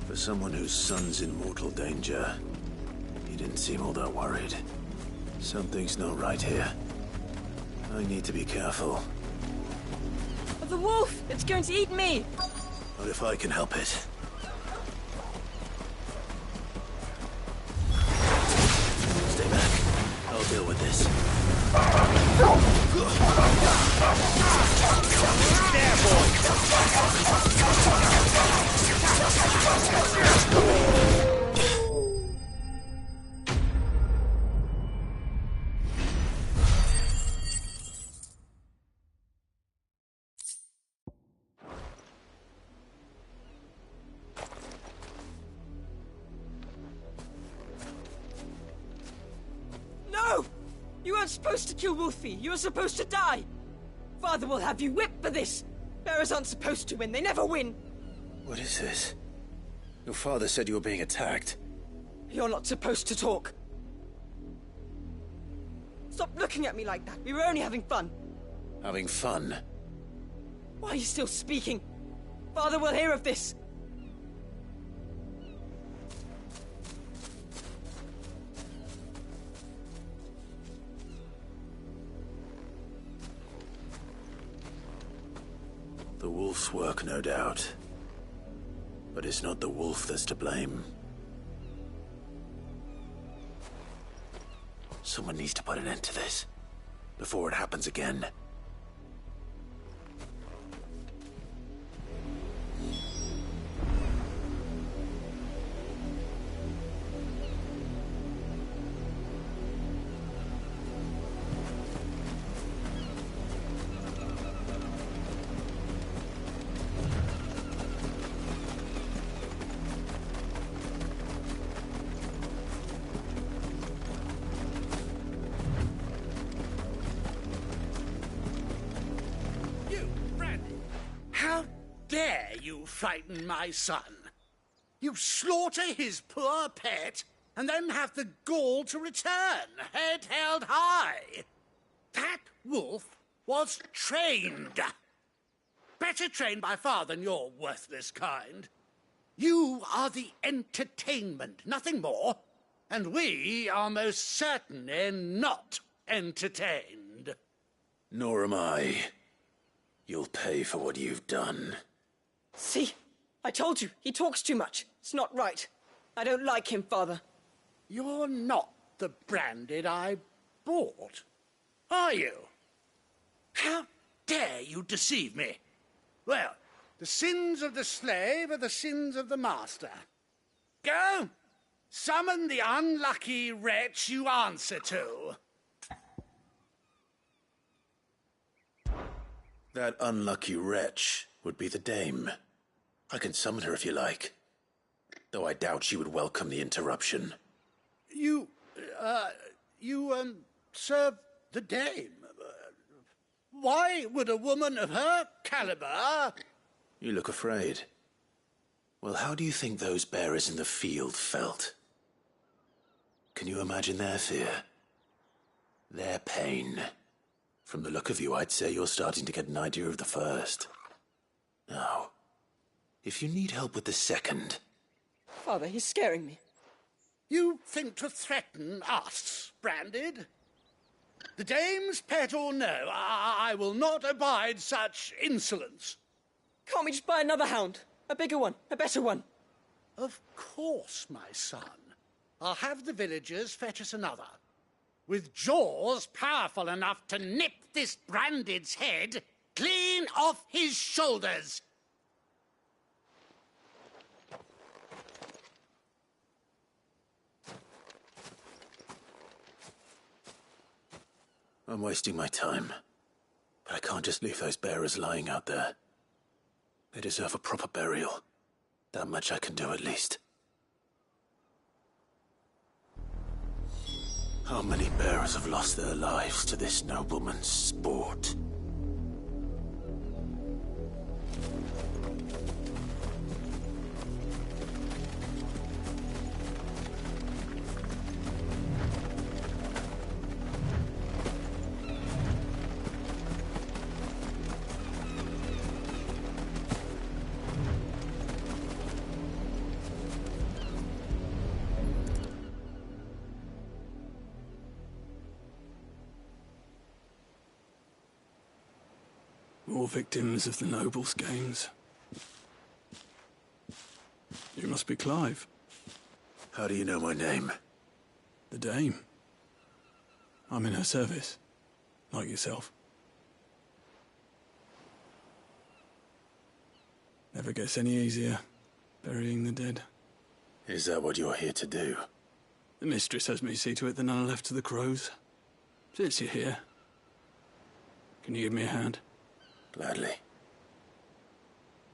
For someone whose son's in mortal danger, he didn't seem all that worried. Something's not right here. I need to be careful. The wolf! It's going to eat me! Not if I can help it. Stay back. I'll deal with this. There, No! You weren't supposed to kill Wolfie. You were supposed to die. Father will have you whipped for this. Bearers aren't supposed to win. They never win. What is this? Your father said you were being attacked. You're not supposed to talk. Stop looking at me like that. We were only having fun. Having fun? Why are you still speaking? Father will hear of this. The wolf's work, no doubt. But it's not the wolf that's to blame. Someone needs to put an end to this, before it happens again. How dare you frighten my son? You slaughter his poor pet, and then have the gall to return, head held high. That wolf was trained. Better trained by far than your worthless kind. You are the entertainment, nothing more. And we are most certainly not entertained. Nor am I. You'll pay for what you've done. See? I told you, he talks too much. It's not right. I don't like him, Father. You're not the Branded I bought, are you? How dare you deceive me? Well, the sins of the slave are the sins of the master. Go, summon the unlucky wretch you answer to. That unlucky wretch would be the dame. I can summon her if you like. Though I doubt she would welcome the interruption. You serve the dame. Why would a woman of her caliber... You look afraid. Well, how do you think those bearers in the field felt? Can you imagine their fear? Their pain? From the look of you, I'd say you're starting to get an idea of the first. Now, if you need help with the second... Father, he's scaring me. You think to threaten us, Branded? The dame's pet or no, I will not abide such insolence. Can't we just buy another hound? A bigger one, a better one. Of course, my son. I'll have the villagers fetch us another. With jaws powerful enough to nip this Branded's head clean off his shoulders. I'm wasting my time. But I can't just leave those bearers lying out there. They deserve a proper burial. That much I can do at least. How many bearers have lost their lives to this nobleman's sport? More victims of the nobles' games. You must be Clive. How do you know my name? The Dame. I'm in her service, like yourself. Never gets any easier, burying the dead. Is that what you're here to do? The mistress has me see to it that none are left to the crows. Since you're here, can you give me a hand? Gladly.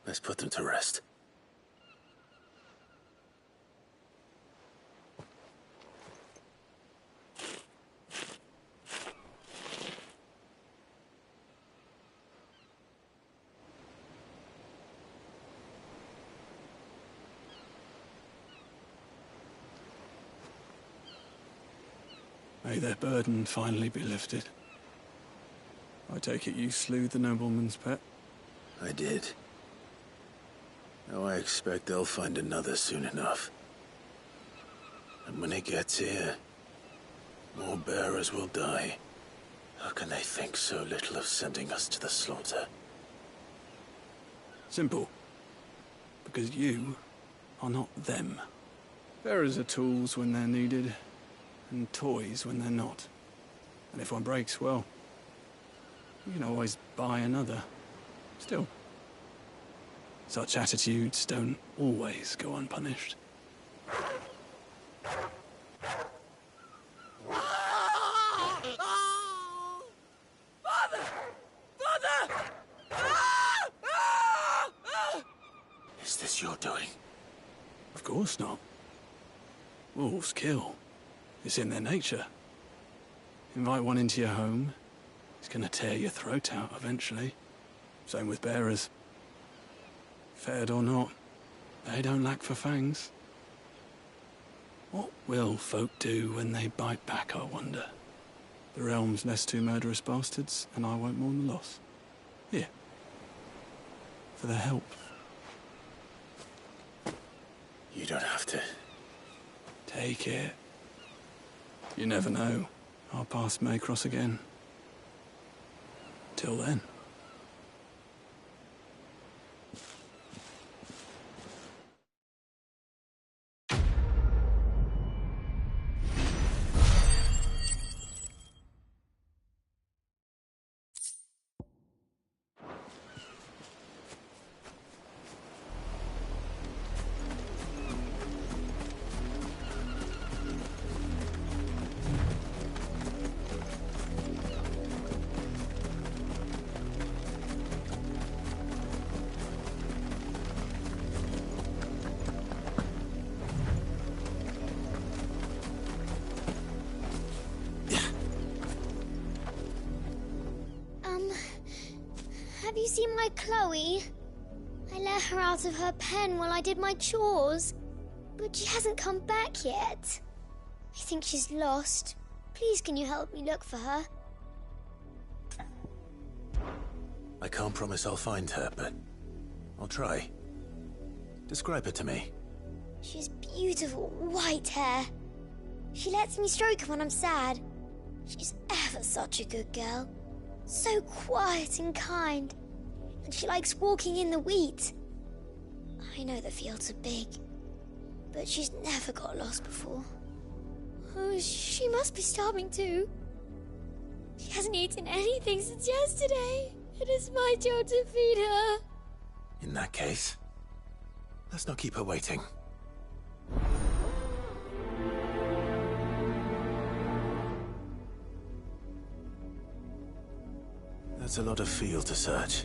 Let's put them to rest. May their burden finally be lifted. I take it you slew the nobleman's pet? I did. Now I expect they'll find another soon enough. And when it gets here, more bearers will die. How can they think so little of sending us to the slaughter? Simple. Because you are not them. Bearers are tools when they're needed, and toys when they're not. And if one breaks, well, you can always buy another. Still, such attitudes don't always go unpunished. Father! Father! Is this your doing? Of course not. Wolves kill. It's in their nature. Invite one into your home, he's gonna tear your throat out eventually. Same with bearers. Fed or not, they don't lack for fangs. What will folk do when they bite back, I wonder? The realm's less two murderous bastards, and I won't mourn the loss. Here. For their help. You don't have to. Take it. You never know. Our paths may cross again. Till then. Have you seen my Chloe? I let her out of her pen while I did my chores, but she hasn't come back yet. I think she's lost. Please, can you help me look for her? I can't promise I'll find her, but I'll try. Describe her to me. She has beautiful white hair. She lets me stroke her when I'm sad. She's ever such a good girl. So quiet and kind. And she likes walking in the wheat. I know the fields are big, but she's never got lost before. Oh, she must be starving too. She hasn't eaten anything since yesterday. It is my job to feed her. In that case, let's not keep her waiting. That's a lot of field to search.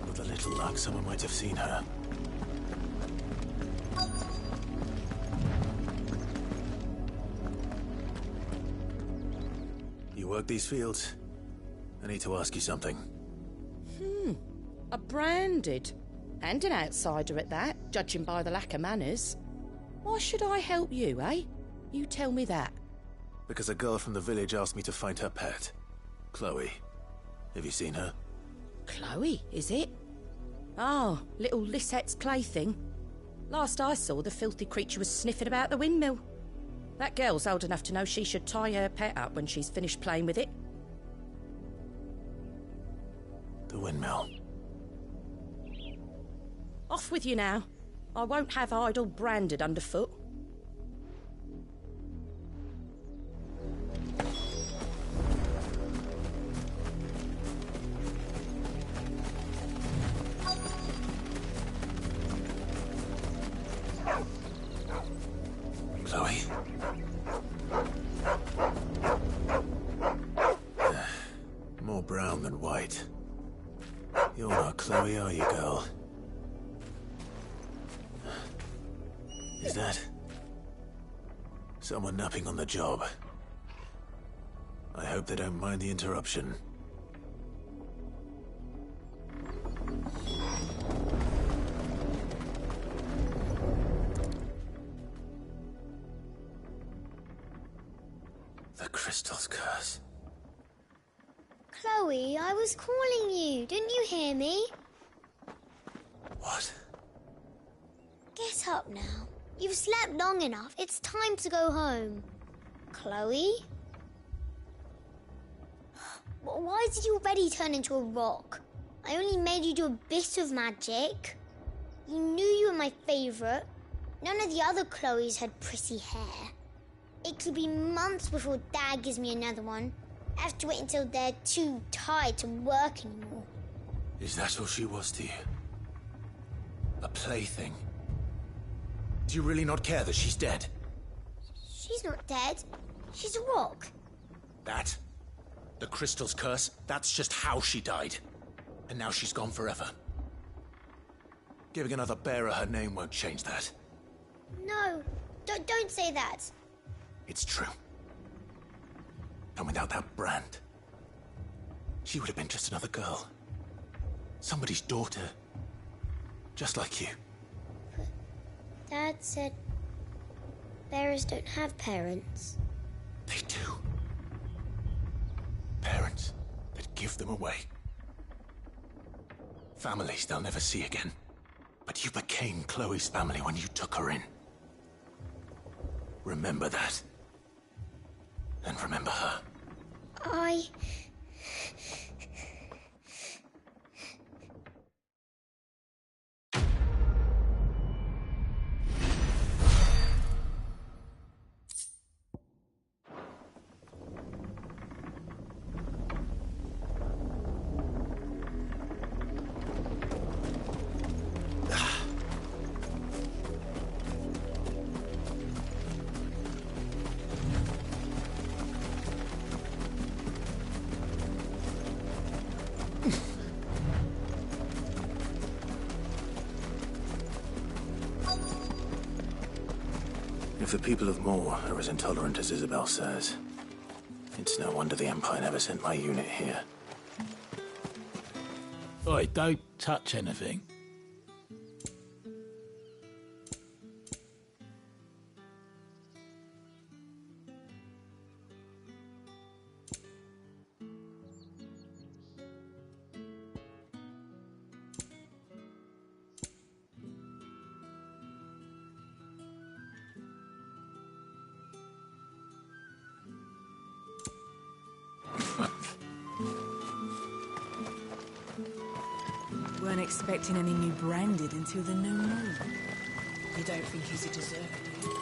With a little luck, someone might have seen her. You work these fields? I need to ask you something. A branded. And an outsider at that, judging by the lack of manners. Why should I help you, eh? You tell me that. Because a girl from the village asked me to find her pet. Chloe. Have you seen her? Chloe, is it? Oh, little Lisette's plaything. Last I saw, the filthy creature was sniffing about the windmill. That girl's old enough to know she should tie her pet up when she's finished playing with it. The windmill. Off with you now. I won't have idle branded underfoot. Chloe? More brown than white. You're not Chloe, are you, girl? Is that someone napping on the job? I hope they don't mind the interruption. The crystal's curse. Chloe, I was calling you. Didn't you hear me? What? Get up now. You've slept long enough. It's time to go home. Chloe? Why did you already turn into a rock? I only made you do a bit of magic. You knew you were my favourite. None of the other Chloes had pretty hair. It could be months before Dad gives me another one. I have to wait until they're too tired to work anymore. Is that all she was to you? A plaything? Do you really not care that she's dead? She's not dead. She's a rock. That? The crystal's curse? That's just how she died. And now she's gone forever. Giving another bearer her name won't change that. No, don't say that. It's true. And without that brand, she would have been just another girl. Somebody's daughter. Just like you. Dad said bearers don't have parents. They do. Parents that give them away. Families they'll never see again. But you became Chloe's family when you took her in. Remember that. And remember her. If the people of Moor are as intolerant as Isabel says, it's no wonder the Empire never sent my unit here. Oi, don't touch anything. Weren't expecting any new branded until the new moon. You don't think he's a deserter, do you?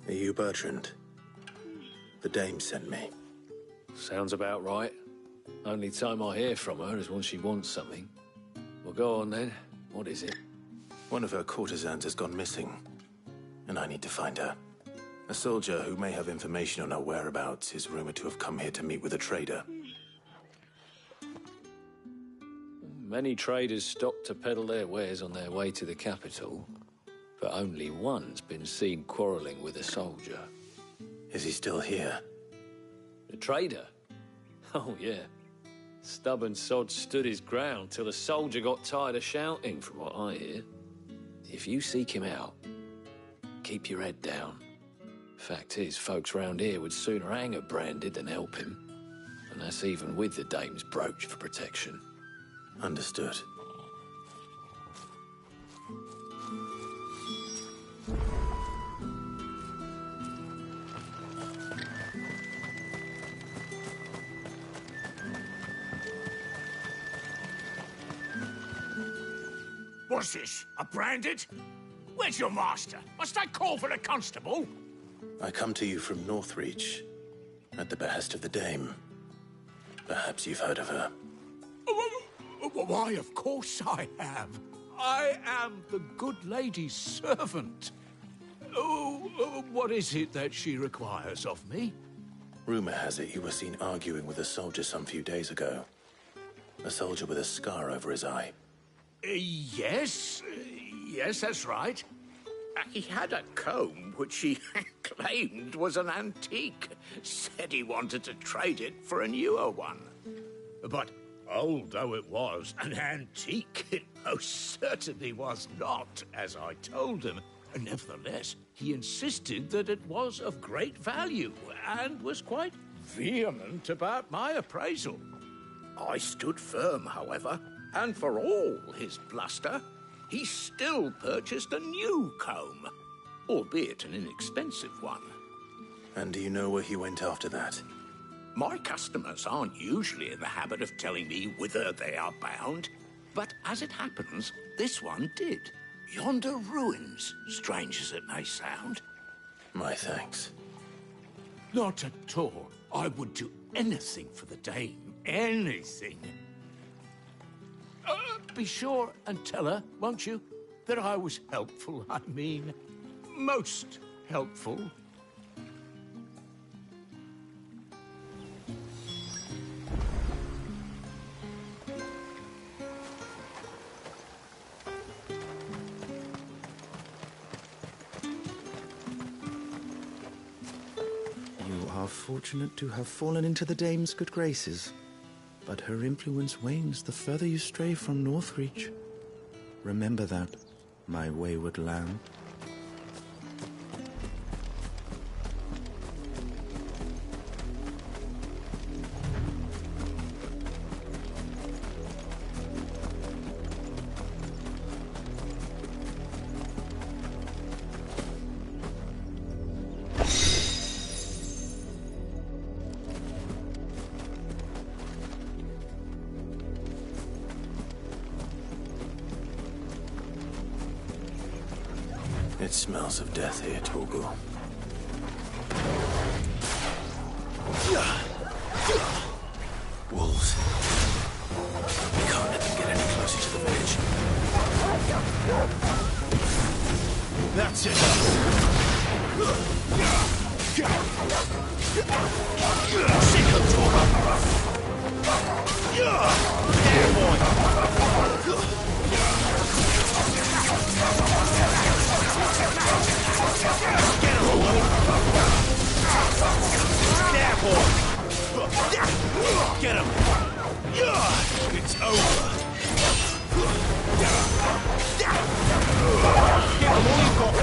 Are you Bertrand? The dame sent me. Sounds about right. Only time I hear from her is when she wants something. Well, go on then. What is it? One of her courtesans has gone missing, and I need to find her. A soldier who may have information on her whereabouts is rumored to have come here to meet with a trader. Many traders stop to peddle their wares on their way to the capital, but only one's been seen quarrelling with a soldier. Is he still here? The trader? Oh, yeah. Stubborn sod stood his ground till the soldier got tired of shouting, from what I hear. If you seek him out, keep your head down. Fact is, folks round here would sooner hang a branded than help him. And that's even with the dame's brooch for protection. Understood. What's this? A branded? Where's your master? Must I call for a constable? I come to you from Northreach, at the behest of the dame. Perhaps you've heard of her. Why, of course I have. I am the good lady's servant. What is it that she requires of me? Rumor has it you were seen arguing with a soldier some few days ago. A soldier with a scar over his eye. Yes, that's right. He had a comb which he claimed was an antique. Said he wanted to trade it for a newer one. But old though it was, an antique it most certainly was not, as I told him. Nevertheless, he insisted that it was of great value and was quite vehement about my appraisal. I stood firm, however, and for all his bluster, he still purchased a new comb, albeit an inexpensive one. And do you know where he went after that? My customers aren't usually in the habit of telling me whither they are bound, but as it happens, this one did. Yonder ruins, strange as it may sound. My thanks. Not at all. I would do anything for the dame. Anything. Be sure and tell her, won't you, that I was helpful. I mean, most helpful. You are fortunate to have fallen into the dame's good graces. But her influence wanes the further you stray from Northreach. Remember that, my wayward lamb. It smells of death here, Torgal. Wolves. We can't let them get any closer to the village. That's it. Sick of Torgal. There, boy. Get him, boy! There, boy! Get him! It's over! Give him all you've got!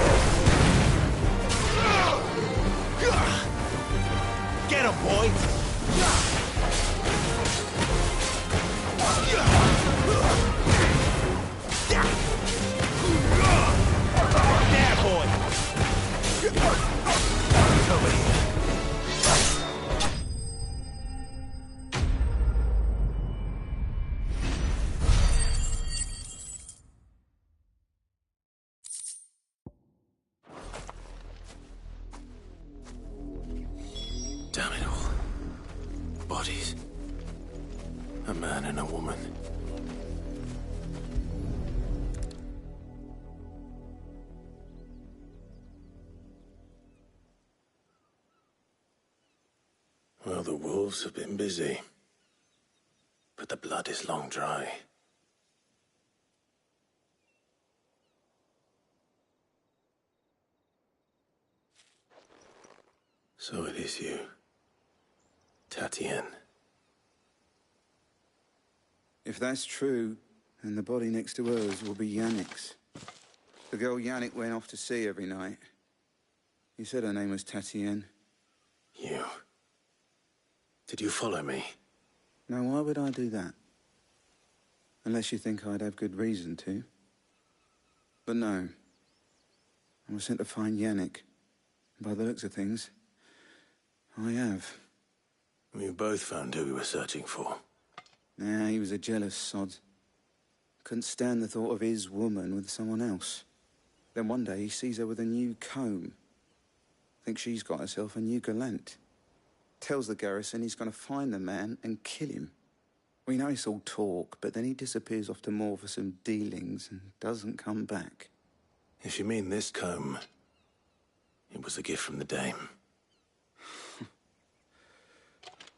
Get him, boy! There, boy! Over here. Damn it all. Bodies. A man and a woman. Well, the wolves have been busy. But the blood is long dry. So it is you, Tatienne. If that's true, then the body next to hers will be Yannick's. The girl Yannick went off to sea every night. You said her name was Tatienne. You... Did you follow me? Now, why would I do that? Unless you think I'd have good reason to. But no. I was sent to find Yannick. By the looks of things, I have. We both found who we were searching for. Nah, he was a jealous sod. Couldn't stand the thought of his woman with someone else. Then one day he sees her with a new comb. Thinks she's got herself a new gallant. Tells the garrison he's going to find the man and kill him. We know it's all talk, but then he disappears off to Moor for some dealings and doesn't come back. If you mean this comb, it was a gift from the dame.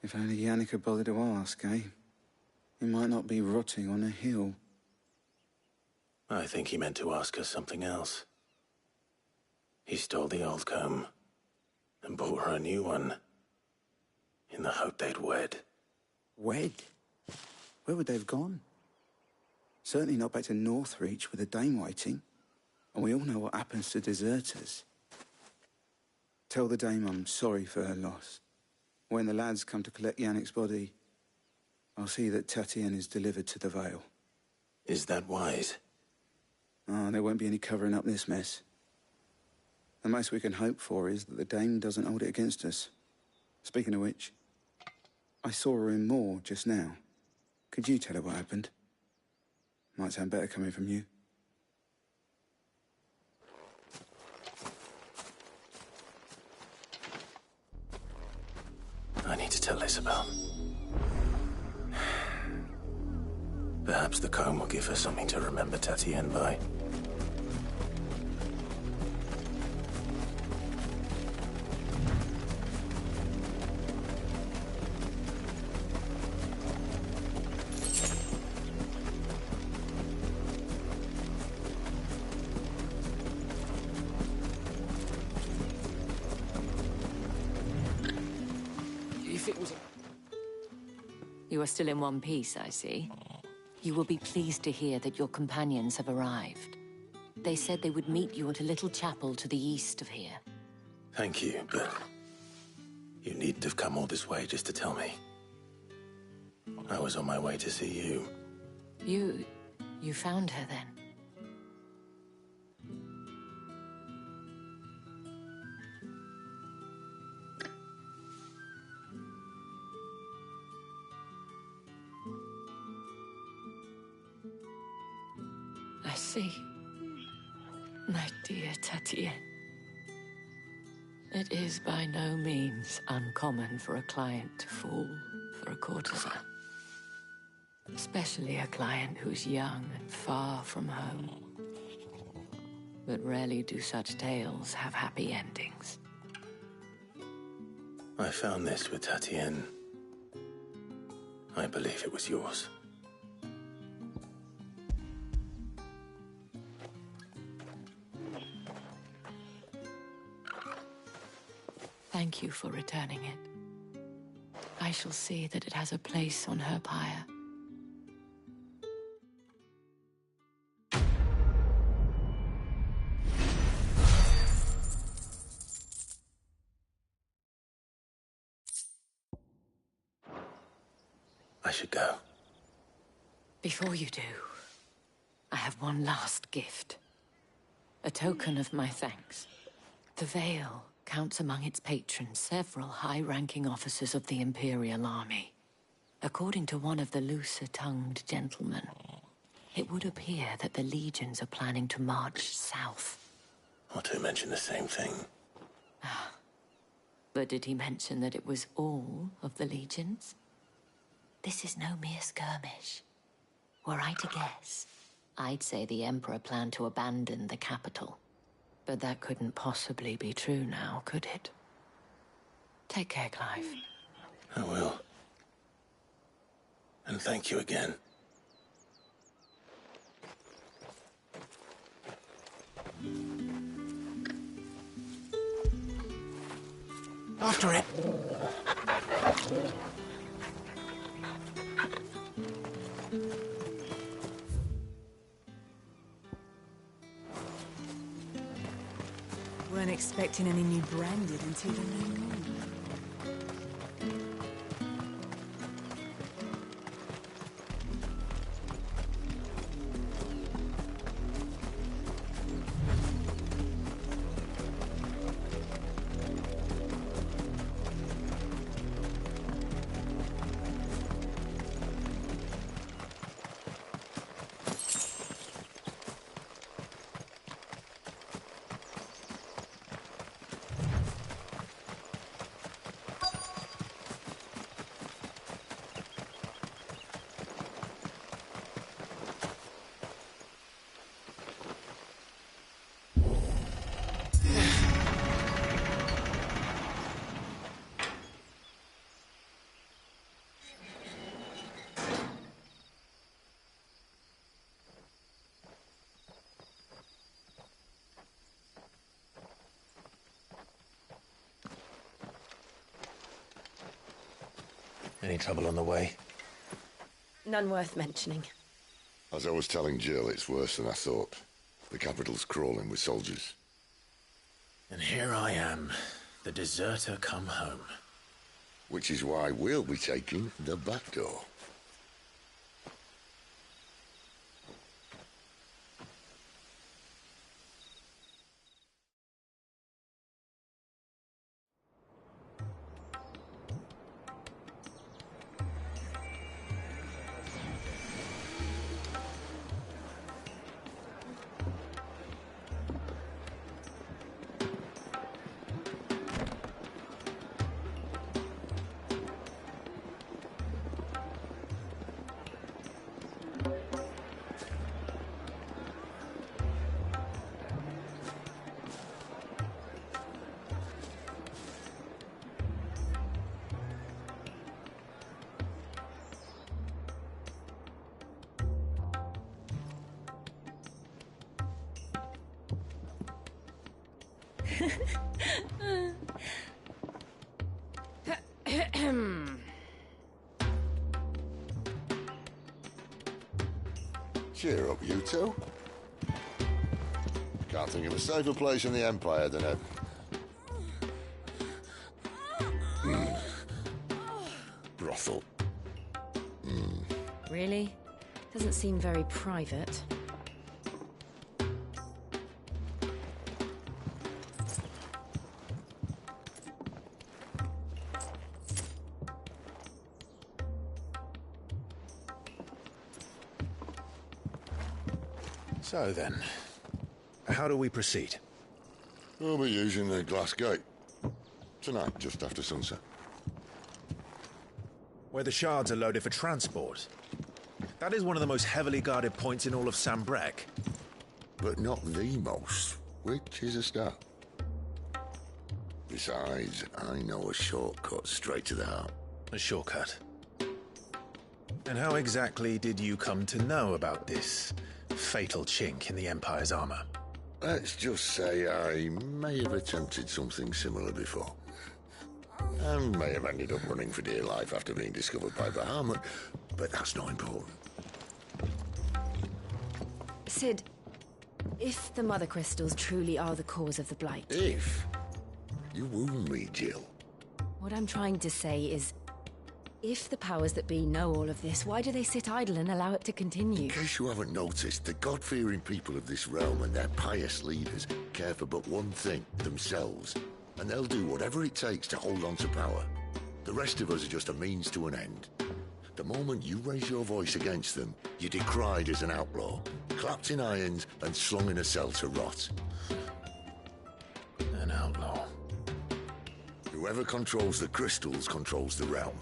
If only Yannick had bothered to ask, eh? He might not be rotting on a hill. I think he meant to ask her something else. He stole the old comb and bought her a new one in the hope they'd wed. Wed? Where would they have gone? Certainly not back to Northreach with a dame waiting. And we all know what happens to deserters. Tell the dame I'm sorry for her loss. When the lads come to collect Yannick's body, I'll see that Tatienne is delivered to the Vale. Is that wise? Oh, there won't be any covering up this mess. The most we can hope for is that the dame doesn't hold it against us. Speaking of which, I saw her in Moor just now. Could you tell her what happened? Might sound better coming from you. I need to tell Isabel. Perhaps the comb will give her something to remember Tatienne by. You are still in one piece, I see. You will be pleased to hear that your companions have arrived. They said they would meet you at a little chapel to the east of here. Thank you, but you needn't have come all this way just to tell me. I was on my way to see you. You found her then? I see. My dear Tatienne. It is by no means uncommon for a client to fall for a courtesan. Especially a client who's young and far from home. But rarely do such tales have happy endings. I found this with Tatienne. I believe it was yours. Thank you for returning it. I shall see that it has a place on her pyre. I should go. Before you do, I have one last gift. A token of my thanks. The Vale counts among its patrons several high-ranking officers of the Imperial Army. According to one of the looser-tongued gentlemen, it would appear that the legions are planning to march south. Not to mention the same thing. But did he mention that it was all of the legions? This is no mere skirmish. Were I to guess, I'd say the Emperor planned to abandon the capital. But that couldn't possibly be true now, could it? Take care, Clive. I will. And thank you again. After it. Weren't expecting any new branded until the new moon. Any trouble on the way? None worth mentioning. As I was telling Jill, it's worse than I thought. The capital's crawling with soldiers. And here I am, the deserter come home. Which is why we'll be taking the back door. Cheer up, you two. Can't think of a safer place in the Empire than a... brothel. Really? Doesn't seem very private. So then, how do we proceed? We'll be using the glass gate. Tonight, just after sunset. Where the shards are loaded for transport. That is one of the most heavily guarded points in all of Sambrec. But not the most, which is a start. Besides, I know a shortcut straight to the heart. A shortcut? And how exactly did you come to know about this fatal chink in the Empire's armor? Let's just say I may have attempted something similar before. And may have ended up running for dear life after being discovered by Bahamut, but that's not important. Sid, if the Mother Crystals truly are the cause of the Blight... If? You wound me, Jill. What I'm trying to say is, if the powers that be know all of this, why do they sit idle and allow it to continue? In case you haven't noticed, the God-fearing people of this realm and their pious leaders care for but one thing, themselves. And they'll do whatever it takes to hold on to power. The rest of us are just a means to an end. The moment you raise your voice against them, you're decried as an outlaw, clapped in irons and slung in a cell to rot. An outlaw. Whoever controls the crystals controls the realm.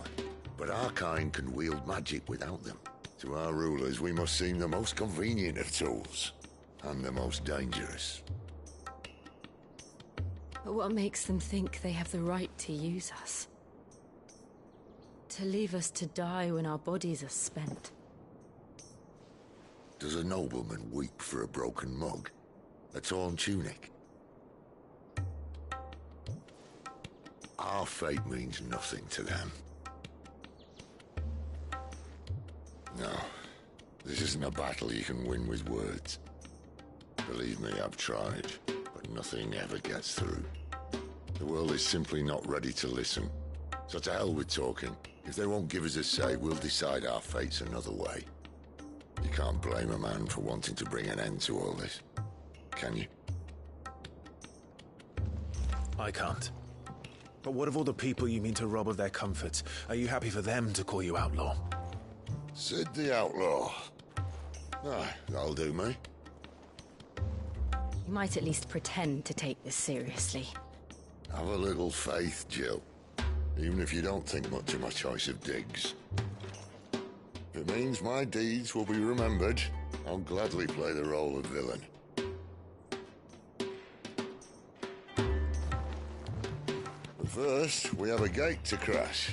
But our kind can wield magic without them. To our rulers, we must seem the most convenient of tools. And the most dangerous. But what makes them think they have the right to use us? To leave us to die when our bodies are spent. Does a nobleman weep for a broken mug? A torn tunic? Our fate means nothing to them. No, this isn't a battle you can win with words. Believe me, I've tried, but nothing ever gets through. The world is simply not ready to listen. So to hell with talking. If they won't give us a say, we'll decide our fates another way. You can't blame a man for wanting to bring an end to all this, can you? I can't. But what of all the people you mean to rob of their comforts? Are you happy for them to call you outlaw? Sid the Outlaw. Aye, that'll do me. You might at least pretend to take this seriously. Have a little faith, Jill. Even if you don't think much of my choice of digs. If it means my deeds will be remembered, I'll gladly play the role of villain. But first, we have a gate to crash.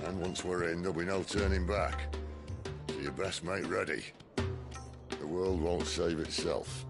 And once we're in, there'll be no turning back. So you best make ready. The world won't save itself.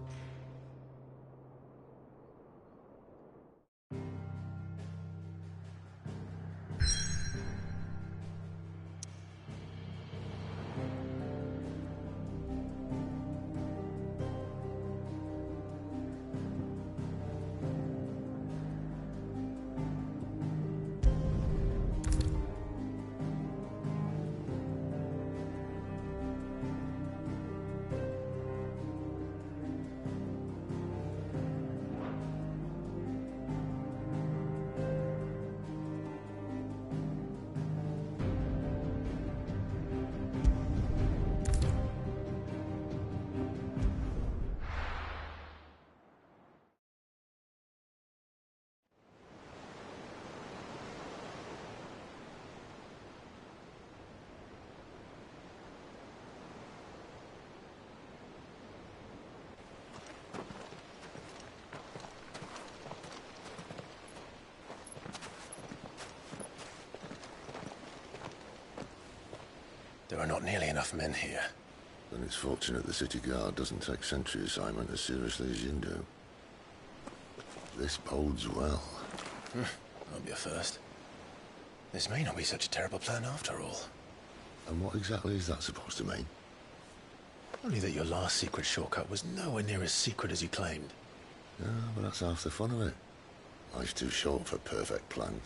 There are not nearly enough men here. Then it's fortunate the city guard doesn't take sentry assignment as seriously as you do. This bodes well. Won't be a first. This may not be such a terrible plan after all. And what exactly is that supposed to mean? Only that your last secret shortcut was nowhere near as secret as you claimed. Yeah, but that's half the fun of it. Life's too short for perfect plans.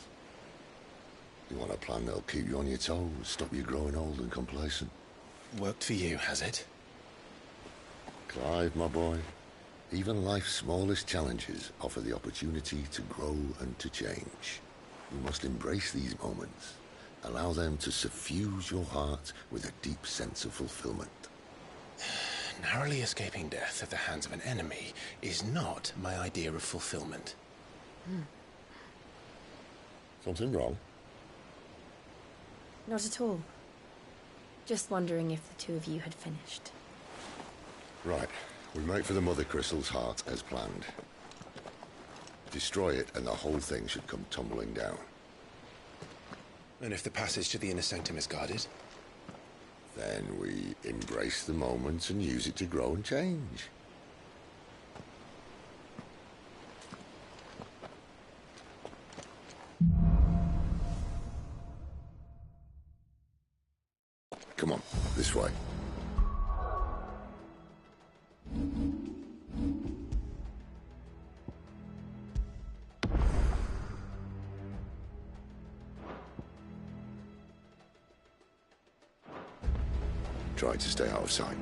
You want a plan that'll keep you on your toes, stop you growing old and complacent. Worked for you, has it? Clive, my boy, even life's smallest challenges offer the opportunity to grow and to change. You must embrace these moments. Allow them to suffuse your heart with a deep sense of fulfillment. Narrowly escaping death at the hands of an enemy is not my idea of fulfillment. Something wrong? Not at all. Just wondering if the two of you had finished. Right. We make for the Mother Crystal's heart as planned. Destroy it and the whole thing should come tumbling down. And if the passage to the inner sanctum is guarded? Then we embrace the moment and use it to grow and change. Come on, this way. Try to stay out of sight.